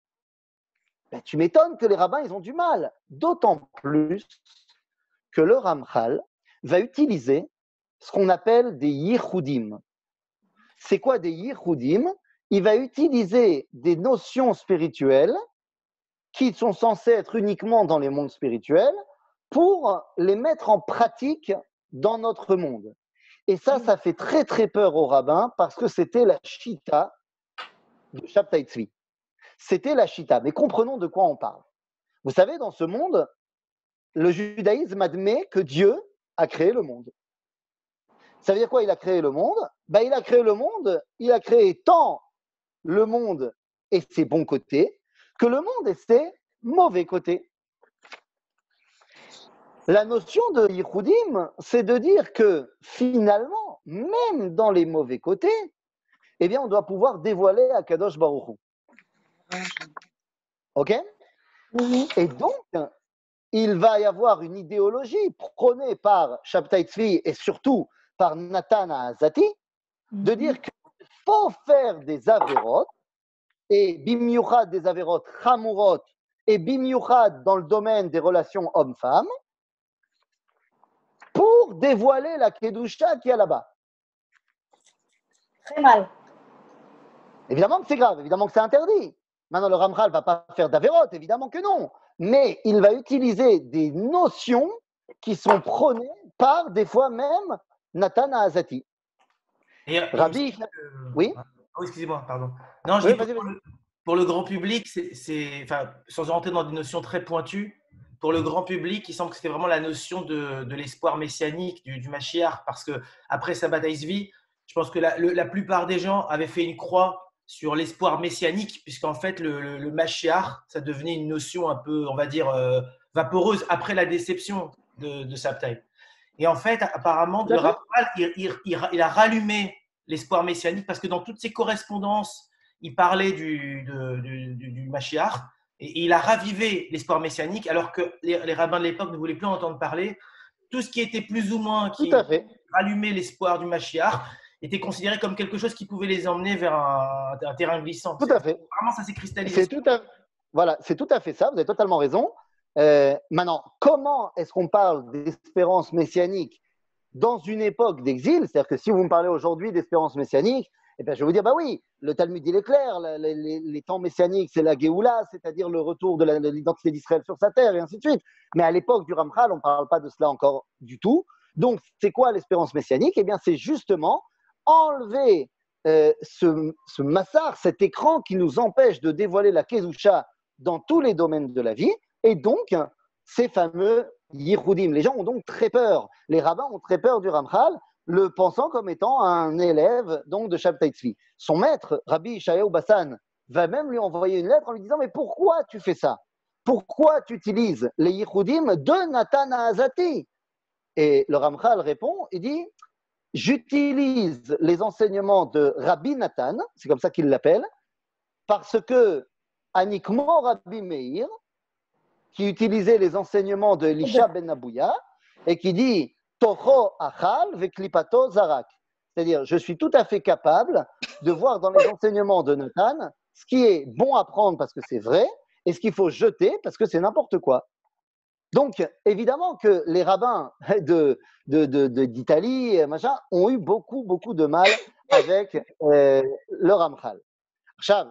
ben, tu m'étonnes que les rabbins, ils ont du mal. D'autant plus que le Ramchal va utiliser ce qu'on appelle des yichudim. C'est quoi des yichudim? Il va utiliser des notions spirituelles qui sont censées être uniquement dans les mondes spirituels pour les mettre en pratique dans notre monde. Et ça fait très très peur aux rabbins parce que c'était la chita de Shabtai Tzvi. C'était la chita. Mais comprenons de quoi on parle. Vous savez, dans ce monde, le judaïsme admet que Dieu a créé le monde. Ça veut dire quoi, il a créé le monde? Ben, il a créé le monde, il a créé tant le monde et ses bons côtés que le monde et ses mauvais côtés. La notion de Yichudim, c'est de dire que finalement, même dans les mauvais côtés, eh bien, on doit pouvoir dévoiler Akadosh Baruch Hu. Ok? Et donc, il va y avoir une idéologie prônée par Shabtai Tzvi et surtout par Nathan Azati, de dire qu'il faut faire des avérotes, et bimiuchad des avérotes chamurot, et bimiuchad dans le domaine des relations hommes-femmes, pour dévoiler la Kedusha qu'il y a là-bas. Très mal. Évidemment que c'est grave, évidemment que c'est interdit. Maintenant, le Ramchal ne va pas faire d'avérote, évidemment que non. Mais il va utiliser des notions qui sont prônées par, des fois même, Nathan Azati. Rabbi, oui. Oh, excusez-moi, pardon. Non, je Oui, dis vas-y. pour le grand public, enfin, sans rentrer dans des notions très pointues, pour le grand public, il semble que c'était vraiment la notion de l'espoir messianique du Mashiach, parce que après Sabbat Tzvi, je pense que la plupart des gens avaient fait une croix sur l'espoir messianique, puisqu'en fait, le Mashiach, ça devenait une notion un peu, on va dire, vaporeuse après la déception de Sabtai. Et en fait, apparemment, le Ramchal, il a rallumé l'espoir messianique parce que dans toutes ses correspondances, il parlait du Mashiach et il a ravivé l'espoir messianique alors que les rabbins de l'époque ne voulaient plus en entendre parler. Tout ce qui était plus ou moins qui rallumait l'espoir du Mashiach était considéré comme quelque chose qui pouvait les emmener vers un terrain glissant. Tout à fait. Vraiment, ça s'est cristallisé. Voilà, c'est tout à fait ça, vous avez totalement raison. Maintenant, comment est-ce qu'on parle d'espérance messianique dans une époque d'exil? C'est-à-dire que si vous me parlez aujourd'hui d'espérance messianique, eh bien, je vais vous dire, bah oui, le Talmud, il est clair, les temps messianiques, c'est la Géoula, c'est-à-dire le retour de l'identité d'Israël sur sa terre, et ainsi de suite. Mais à l'époque du Ramchal, on ne parle pas de cela encore du tout. Donc, c'est quoi l'espérance messianique? Eh bien, c'est justement enlever ce massacre, cet écran qui nous empêche de dévoiler la Kedusha dans tous les domaines de la vie, et donc, ces fameux Yichudim. Les gens ont donc très peur, les rabbins ont très peur du Ramchal, le pensant comme étant un élève donc, de Shabtai Tzvi. Son maître, Rabbi Yeshayahu Bassan, va même lui envoyer une lettre en lui disant « Mais pourquoi tu fais ça? Pourquoi tu utilises les Yichudim de Nathan Azati ?» Et le Ramchal répond, il dit « J'utilise les enseignements de Rabbi Nathan, c'est comme ça qu'il l'appelle, parce que Anikmo Rabbi Meir, qui utilisait les enseignements de Elisha ben Abouya, et qui dit Toho achal veklipato zarak. C'est-à-dire, je suis tout à fait capable de voir dans les enseignements de Nathan ce qui est bon à prendre parce que c'est vrai, et ce qu'il faut jeter parce que c'est n'importe quoi. Donc, évidemment que les rabbins d'Italie machin, ont eu beaucoup, beaucoup de mal avec le Ramchal. Chav,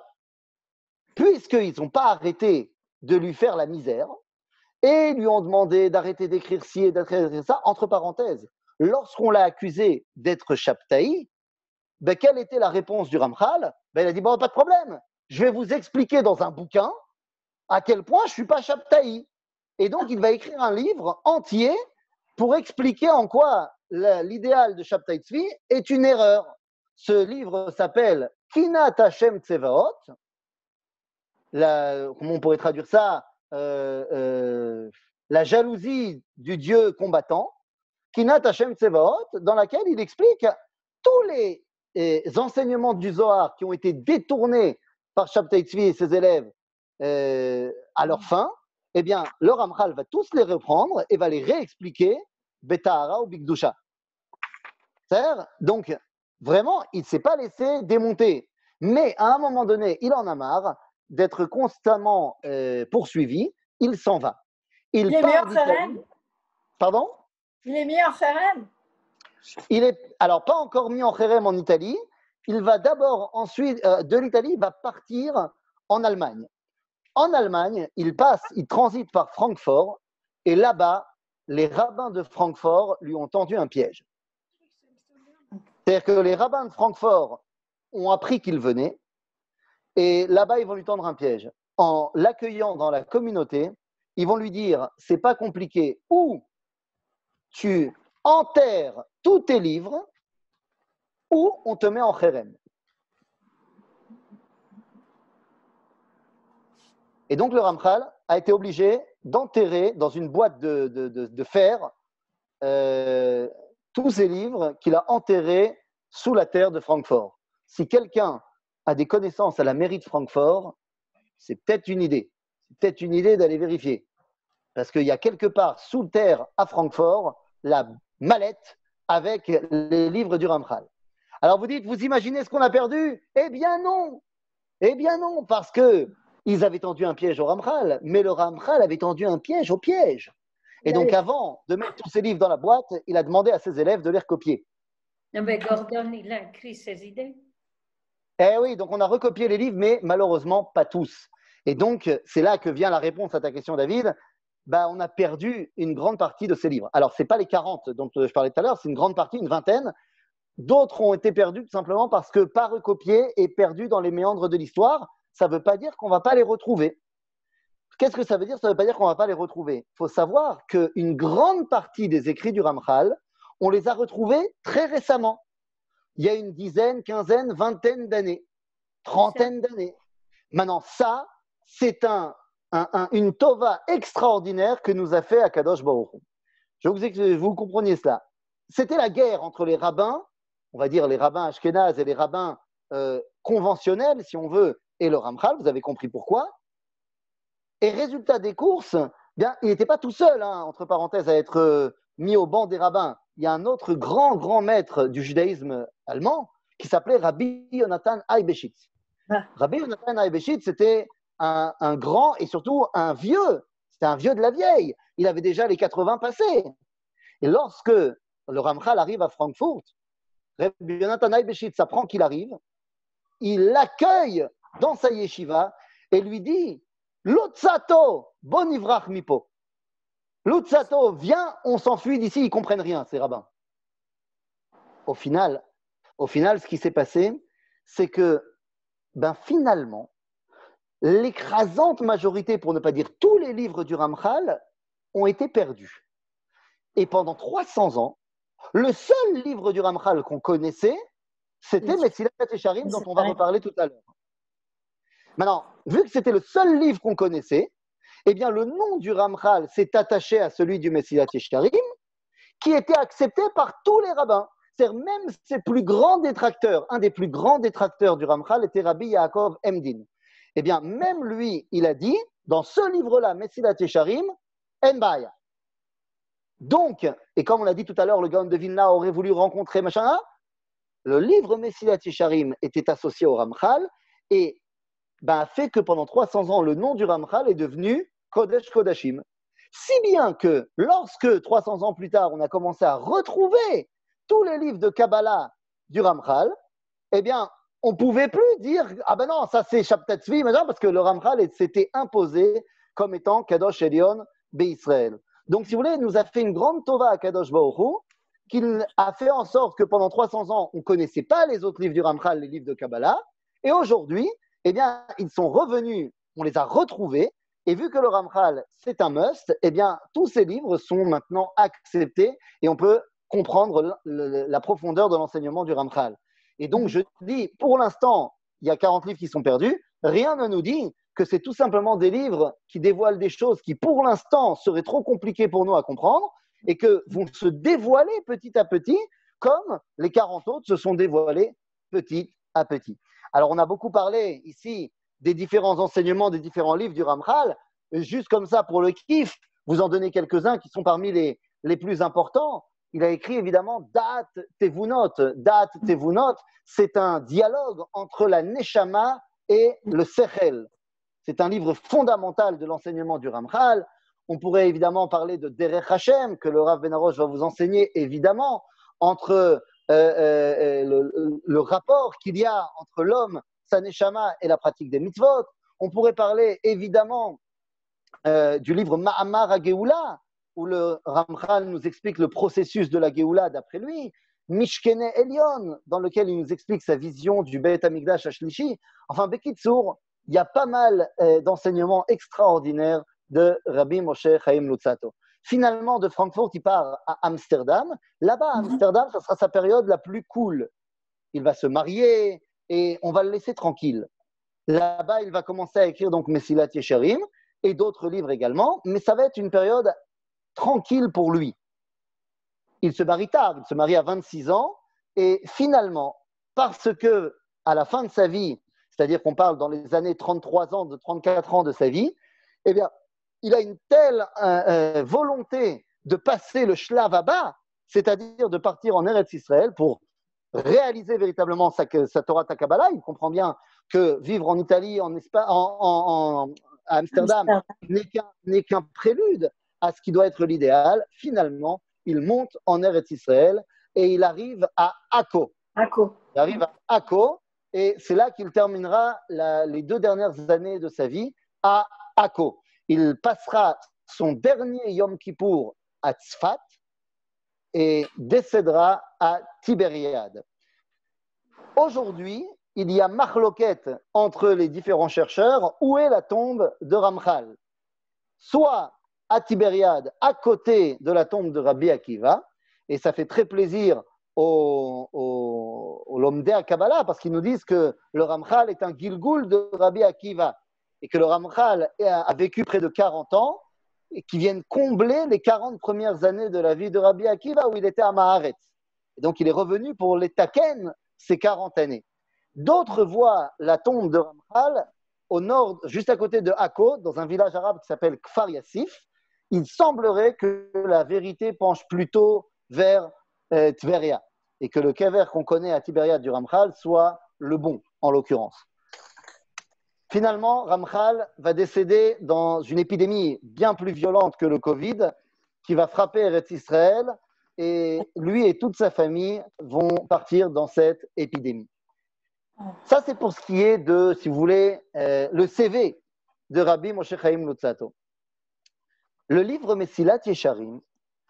puisqu'ils n'ont pas arrêté de lui faire la misère et lui ont demandé d'arrêter d'écrire ci et d'écrire ça, entre parenthèses, lorsqu'on l'a accusé d'être Shabtaï, ben, quelle était la réponse du Ramchal? Ben, il a dit, bon, pas de problème, je vais vous expliquer dans un bouquin à quel point je ne suis pas Shabtaï. Et donc, il va écrire un livre entier pour expliquer en quoi l'idéal de Shabtai Tzvi est une erreur. Ce livre s'appelle Kinat Hashem Tsevaot. Comment on pourrait traduire ça? La jalousie du Dieu combattant. Kinat Hashem Tsevaot, dans laquelle il explique tous les enseignements du Zohar qui ont été détournés par Shabtai Tzvi et ses élèves à leur fin. Eh bien, le Ramchal va tous les reprendre et va les réexpliquer Betahara ou Bigdusha. C'est-à-dire, donc, vraiment, il ne s'est pas laissé démonter. Mais à un moment donné, il en a marre d'être constamment poursuivi. Il s'en va. Il est mis en Kherem. Pardon? Il est mis en Kherem. Il est, alors, pas encore mis en Kherem en Italie. Il va d'abord, ensuite, de l'Italie, il va partir en Allemagne. En Allemagne, il transite par Francfort, et là-bas, les rabbins de Francfort lui ont tendu un piège. C'est-à-dire que les rabbins de Francfort ont appris qu'il venait, et là-bas, ils vont lui tendre un piège. En l'accueillant dans la communauté, ils vont lui dire, c'est pas compliqué, ou tu enterres tous tes livres, ou on te met en kherem. Et donc, le Ramchal a été obligé d'enterrer dans une boîte de fer tous ces livres qu'il a enterrés sous la terre de Francfort. Si quelqu'un a des connaissances à la mairie de Francfort, c'est peut-être une idée. C'est peut-être une idée d'aller vérifier. Parce qu'il y a quelque part sous terre à Francfort la mallette avec les livres du Ramchal. Alors vous dites, vous imaginez ce qu'on a perdu? Eh bien non! Eh bien non, parce que ils avaient tendu un piège au Ramchal, mais le Ramchal avait tendu un piège au piège. Et donc, avant de mettre tous ses livres dans la boîte, il a demandé à ses élèves de les recopier. Non, mais Gordon, il a écrit ses idées. Eh oui, donc on a recopié les livres, mais malheureusement, pas tous. Et donc, c'est là que vient la réponse à ta question, David. Bah, on a perdu une grande partie de ces livres. Alors, ce n'est pas les 40 dont je parlais tout à l'heure, c'est une grande partie, une vingtaine. D'autres ont été perdus tout simplement parce que pas recopiés et perdus dans les méandres de l'histoire. Ça ne veut pas dire qu'on ne va pas les retrouver. Qu'est-ce que ça veut dire? Ça ne veut pas dire qu'on ne va pas les retrouver. Il faut savoir qu'une grande partie des écrits du Ramchal, on les a retrouvés très récemment. Il y a une dizaine, quinzaine, vingtaine d'années, trentaine d'années. Maintenant, ça, c'est une tova extraordinaire que nous a fait Akadosh Baruch Hu. Je veux que vous compreniez cela. C'était la guerre entre les rabbins, on va dire les rabbins ashkénazes et les rabbins conventionnels, si on veut, et le Ramchal, vous avez compris pourquoi. Et résultat des courses, bien, il n'était pas tout seul, entre parenthèses, à être mis au banc des rabbins. Il y a un autre grand maître du judaïsme allemand qui s'appelait Rabbi Yonatan Eibeshitz. Rabbi Yonatan Eibeshitz, c'était un grand et surtout un vieux. C'était un vieux de la vieille. Il avait déjà les 80 passés. Et lorsque le Ramchal arrive à Francfort, Rabbi Yonatan Eibeshitz apprend qu'il arrive, il l'accueille dans sa yeshiva et lui dit Lutzato, bon ivrach mipo. Lutzato, viens, on s'enfuit d'ici, ils ne comprennent rien, ces rabbins. Au final, ce qui s'est passé, c'est que, finalement, l'écrasante majorité, pour ne pas dire tous les livres du Ramchal, ont été perdus. Et pendant 300 ans, le seul livre du Ramchal qu'on connaissait, c'était Mesilat Yesharim, dont on va reparler tout à l'heure. Maintenant, vu que c'était le seul livre qu'on connaissait, eh bien, le nom du Ramchal s'est attaché à celui du Mesilat Yesharim, qui était accepté par tous les rabbins. C'est-à-dire même ses plus grands détracteurs, un des plus grands détracteurs du Ramchal était Rabbi Yaakov Emdin. Eh bien, même lui, il a dit, dans ce livre-là, Mesilat Yesharim, en baya. Donc, et comme on l'a dit tout à l'heure, le Gaon de Vilna aurait voulu rencontrer machin, le livre Mesilat Yesharim était associé au Ramchal et a fait que pendant 300 ans, le nom du Ramchal est devenu Kodesh Kodashim. Si bien que lorsque 300 ans plus tard, on a commencé à retrouver tous les livres de Kabbalah du Ramchal, eh bien, on ne pouvait plus dire « Ah ben non, ça c'est Shabtai Tzvi, parce que le Ramchal s'était imposé comme étant Kadosh Elyon Israël. Donc, si vous voulez, il nous a fait une grande tova à Kadosh Baruch Hu, qu'il a fait en sorte que pendant 300 ans, on ne connaissait pas les autres livres du Ramchal, les livres de Kabbalah. Et aujourd'hui, eh bien, ils sont revenus, on les a retrouvés. Et vu que le Ramchal, c'est un must, eh bien, tous ces livres sont maintenant acceptés et on peut comprendre la profondeur de l'enseignement du Ramchal. Et donc, je dis, pour l'instant, il y a 40 livres qui sont perdus. Rien ne nous dit que c'est tout simplement des livres qui dévoilent des choses qui, pour l'instant, seraient trop compliquées pour nous à comprendre et que vont se dévoiler petit à petit, comme les 40 autres se sont dévoilés petit à petit. Alors, on a beaucoup parlé ici des différents enseignements des différents livres du Ramchal. Juste comme ça, pour le kiff, vous en donnez quelques-uns qui sont parmi les plus importants. Il a écrit évidemment Da'at Tevunot. Da'at Tevunot, c'est un dialogue entre la Neshama et le Sechel. C'est un livre fondamental de l'enseignement du Ramchal. On pourrait évidemment parler de Derech Hashem, que le Rav Ben Arosh va vous enseigner, évidemment, entre le rapport qu'il y a entre l'homme, sa Neshama et la pratique des mitzvot. On pourrait parler évidemment du livre Ma'amar HaGeoula, où le Ramchal nous explique le processus de la Géoula d'après lui, Mishkene Elyon, dans lequel il nous explique sa vision du Beit HaMikdash HaShlishi. Enfin, Bekitsour, il y a pas mal d'enseignements extraordinaires de Rabbi Moshe Chaim Luzzatto. Finalement, de Francfort, il part à Amsterdam. Là-bas, à Amsterdam, ça sera sa période la plus cool. Il va se marier et on va le laisser tranquille. Là-bas, il va commencer à écrire donc Mesilat Yesharim et d'autres livres également, mais ça va être une période tranquille pour lui. Il se marie tard, il se marie à 26 ans, et finalement, parce que à la fin de sa vie, c'est-à-dire qu'on parle dans les années 33 ans, de 34 ans de sa vie, eh bien, il a une telle volonté de passer le shlav à bas, c'est-à-dire de partir en Eretz Israël pour réaliser véritablement sa Torah ta Kabbalah. Il comprend bien que vivre en Italie, à Amsterdam, n'est qu'un prélude à ce qui doit être l'idéal. Finalement, il monte en Eretz Israël et il arrive à Akko. Il arrive à Akko et c'est là qu'il terminera les 2 dernières années de sa vie à Akko. Il passera son dernier Yom Kippour à Tzfat et décédera à Tibériade. Aujourd'hui, il y a machloket entre les différents chercheurs. Où est la tombe de Ramchal? Soit à Tibériade, à côté de la tombe de Rabbi Akiva, et ça fait très plaisir aux Lomdei Kabbalah parce qu'ils nous disent que le Ramchal est un Gilgul de Rabbi Akiva et que le Ramchal a vécu près de 40 ans et qui viennent combler les 40 premières années de la vie de Rabbi Akiva où il était à Maharetz. Et donc il est revenu pour les taken ces 40 années. D'autres voient la tombe de Ramchal au nord, juste à côté de Akko, dans un village arabe qui s'appelle Kfar Yassif. Il semblerait que la vérité penche plutôt vers Tveria et que le kever qu'on connaît à Tibériade du Ramchal soit le bon, en l'occurrence. Finalement, Ramchal va décéder dans une épidémie bien plus violente que le Covid qui va frapper Eretz Israël et lui et toute sa famille vont partir dans cette épidémie. Ça, c'est pour ce qui est de, si vous voulez, le CV de Rabbi Moshe Chaim Luzzatto. Le livre Mesilat Yesharim,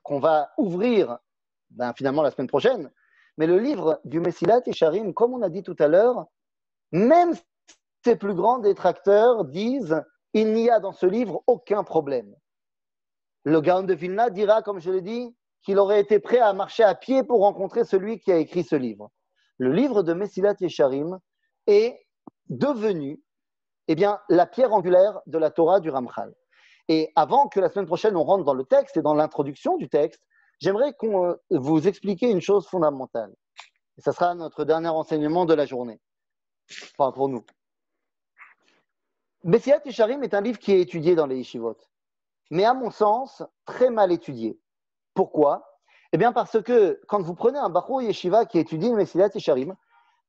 qu'on va ouvrir finalement la semaine prochaine, mais le livre du Mesilat Yesharim, comme on a dit tout à l'heure, même ses plus grands détracteurs disent il n'y a dans ce livre aucun problème. Le Gaon de Vilna dira, comme je l'ai dit, qu'il aurait été prêt à marcher à pied pour rencontrer celui qui a écrit ce livre. Le livre de Mesilat Yesharim est devenu la pierre angulaire de la Torah du Ramchal. Et avant que la semaine prochaine on rentre dans le texte et dans l'introduction du texte, j'aimerais qu'on vous explique une chose fondamentale. Et ça sera notre dernier enseignement de la journée. Enfin, pour nous. Mesilat Yesharim est un livre qui est étudié dans les yeshivot, mais à mon sens, très mal étudié. Pourquoi? Eh bien parce que quand vous prenez un Bachur Yeshiva qui étudie Mesilat Yesharim,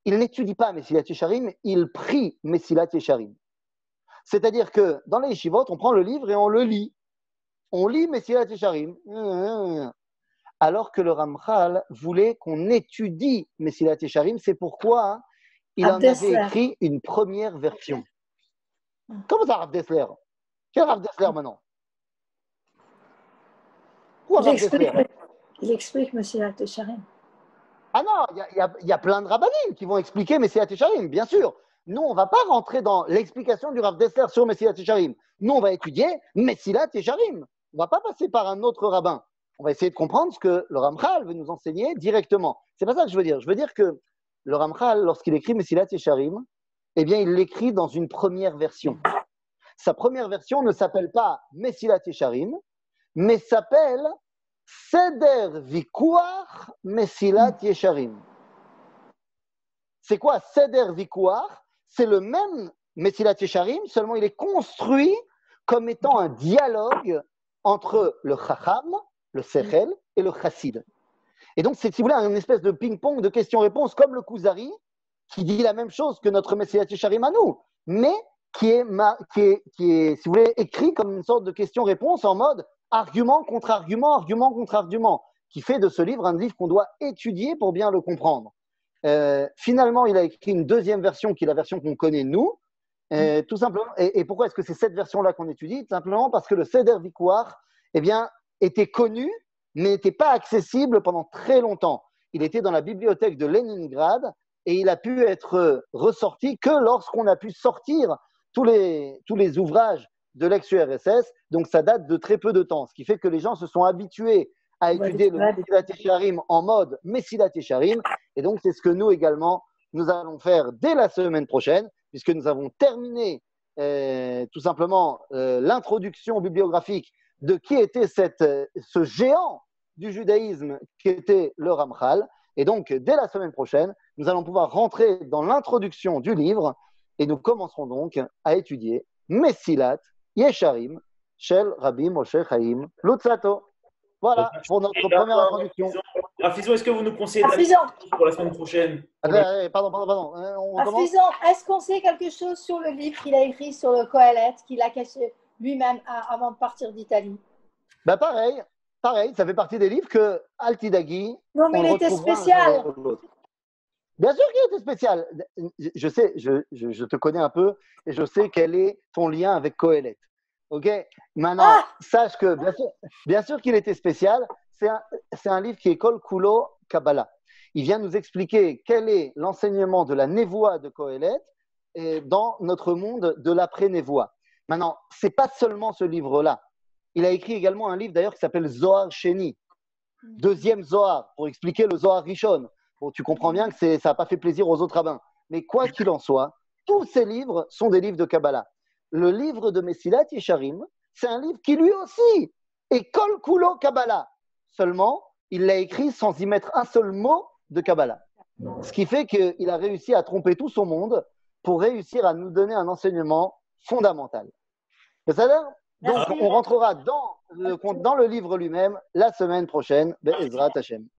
il n'étudie pas Mesilat Yesharim, il prie Mesilat Yesharim. C'est-à-dire que dans les yeshivot, on prend le livre et on le lit. on lit Messilat Yesharim. Alors que le Ramchal voulait qu'on étudie Messilat Yesharim. C'est pourquoi il en avait écrit une première version. Comment ça, Rav Dessler? Quel Rav Dessler maintenant? Pourquoi Rav Dessler? Il explique Messilat Yesharim. Ah non, il y a plein de rabbinim qui vont expliquer Messilat Yesharim, bien sûr. Nous, on ne va pas rentrer dans l'explication du Rav Dessler sur Messilat Yesharim. Nous, on va étudier Messilat Yesharim. On ne va pas passer par un autre rabbin. On va essayer de comprendre ce que le Ramchal veut nous enseigner directement. C'est pas ça que je veux dire. Je veux dire que le Ramchal, lorsqu'il écrit Messilat Yesharim, eh bien, il l'écrit dans une première version. Sa première version ne s'appelle pas Messilat Yesharim, mais s'appelle Seder Vikuach Messilat Yesharim. C'est quoi Seder Vikuach? C'est le même Messilat Yesharim, seulement il est construit comme étant un dialogue entre le Chacham, le Sechel et le Chassid. Et donc, c'est, si vous voulez, une espèce de ping-pong de questions-réponses comme le Kuzari, qui dit la même chose que notre Messilat Yesharim à nous, mais qui est, si vous voulez, écrit comme une sorte de question-réponse en mode argument contre argument, argument contre argument, qui fait de ce livre un livre qu'on doit étudier pour bien le comprendre. Finalement, il a écrit une deuxième version qui est la version qu'on connaît nous, tout simplement. Et pourquoi est-ce que c'est cette version-là qu'on étudie? Tout simplement parce que le Seder Vikuach, eh bien, était connu, mais n'était pas accessible pendant très longtemps. Il était dans la bibliothèque de Leningrad et il a pu être ressorti que lorsqu'on a pu sortir tous les ouvrages de l'ex-URSS. Donc, ça date de très peu de temps, ce qui fait que les gens se sont habitués à étudier le Messilat Yesharim en mode Messilat Yesharim. Et donc, c'est ce que nous également, nous allons faire dès la semaine prochaine, puisque nous avons terminé tout simplement l'introduction bibliographique de qui était ce géant du judaïsme qui était le Ramchal. Et donc, dès la semaine prochaine, nous allons pouvoir rentrer dans l'introduction du livre et nous commencerons donc à étudier Messilat Yesharim Shel Rabbi Moshe Chaim Lutzato. Voilà pour notre première introduction. Rafizon, est-ce que vous nous conseillez pour la semaine prochaine? Pardon. Rafizon, est-ce qu'on sait quelque chose sur le livre qu'il a écrit sur le Kohelet, qu'il a caché lui-même avant de partir d'Italie? Ben pareil, ça fait partie des livres que Altidagi. Non, mais il était spécial. Bien sûr qu'il était spécial. Je sais, je te connais un peu et je sais quel est ton lien avec Kohelet. Ok. Maintenant, sache que bien sûr qu'il était spécial. C'est un livre qui est Kol Kulo Kabbalah. Il vient nous expliquer quel est l'enseignement de la névoie de Kohelet dans notre monde de l'après-névoie. Maintenant, c'est pas seulement ce livre-là. Il a écrit également un livre d'ailleurs qui s'appelle Zohar Sheni, deuxième Zohar, pour expliquer le Zohar Rishon. Bon, tu comprends bien que ça n'a pas fait plaisir aux autres rabbins. Mais quoi qu'il en soit, tous ces livres sont des livres de Kabbalah. Le livre de Messilat Yesharim, c'est un livre qui lui aussi est Kol Kulo Kabbalah. Seulement, il l'a écrit sans y mettre un seul mot de Kabbalah. Ce qui fait qu'il a réussi à tromper tout son monde pour réussir à nous donner un enseignement fondamental. C'est-à-dire, donc, on rentrera dans le livre lui-même la semaine prochaine. Be'ezrat Hashem.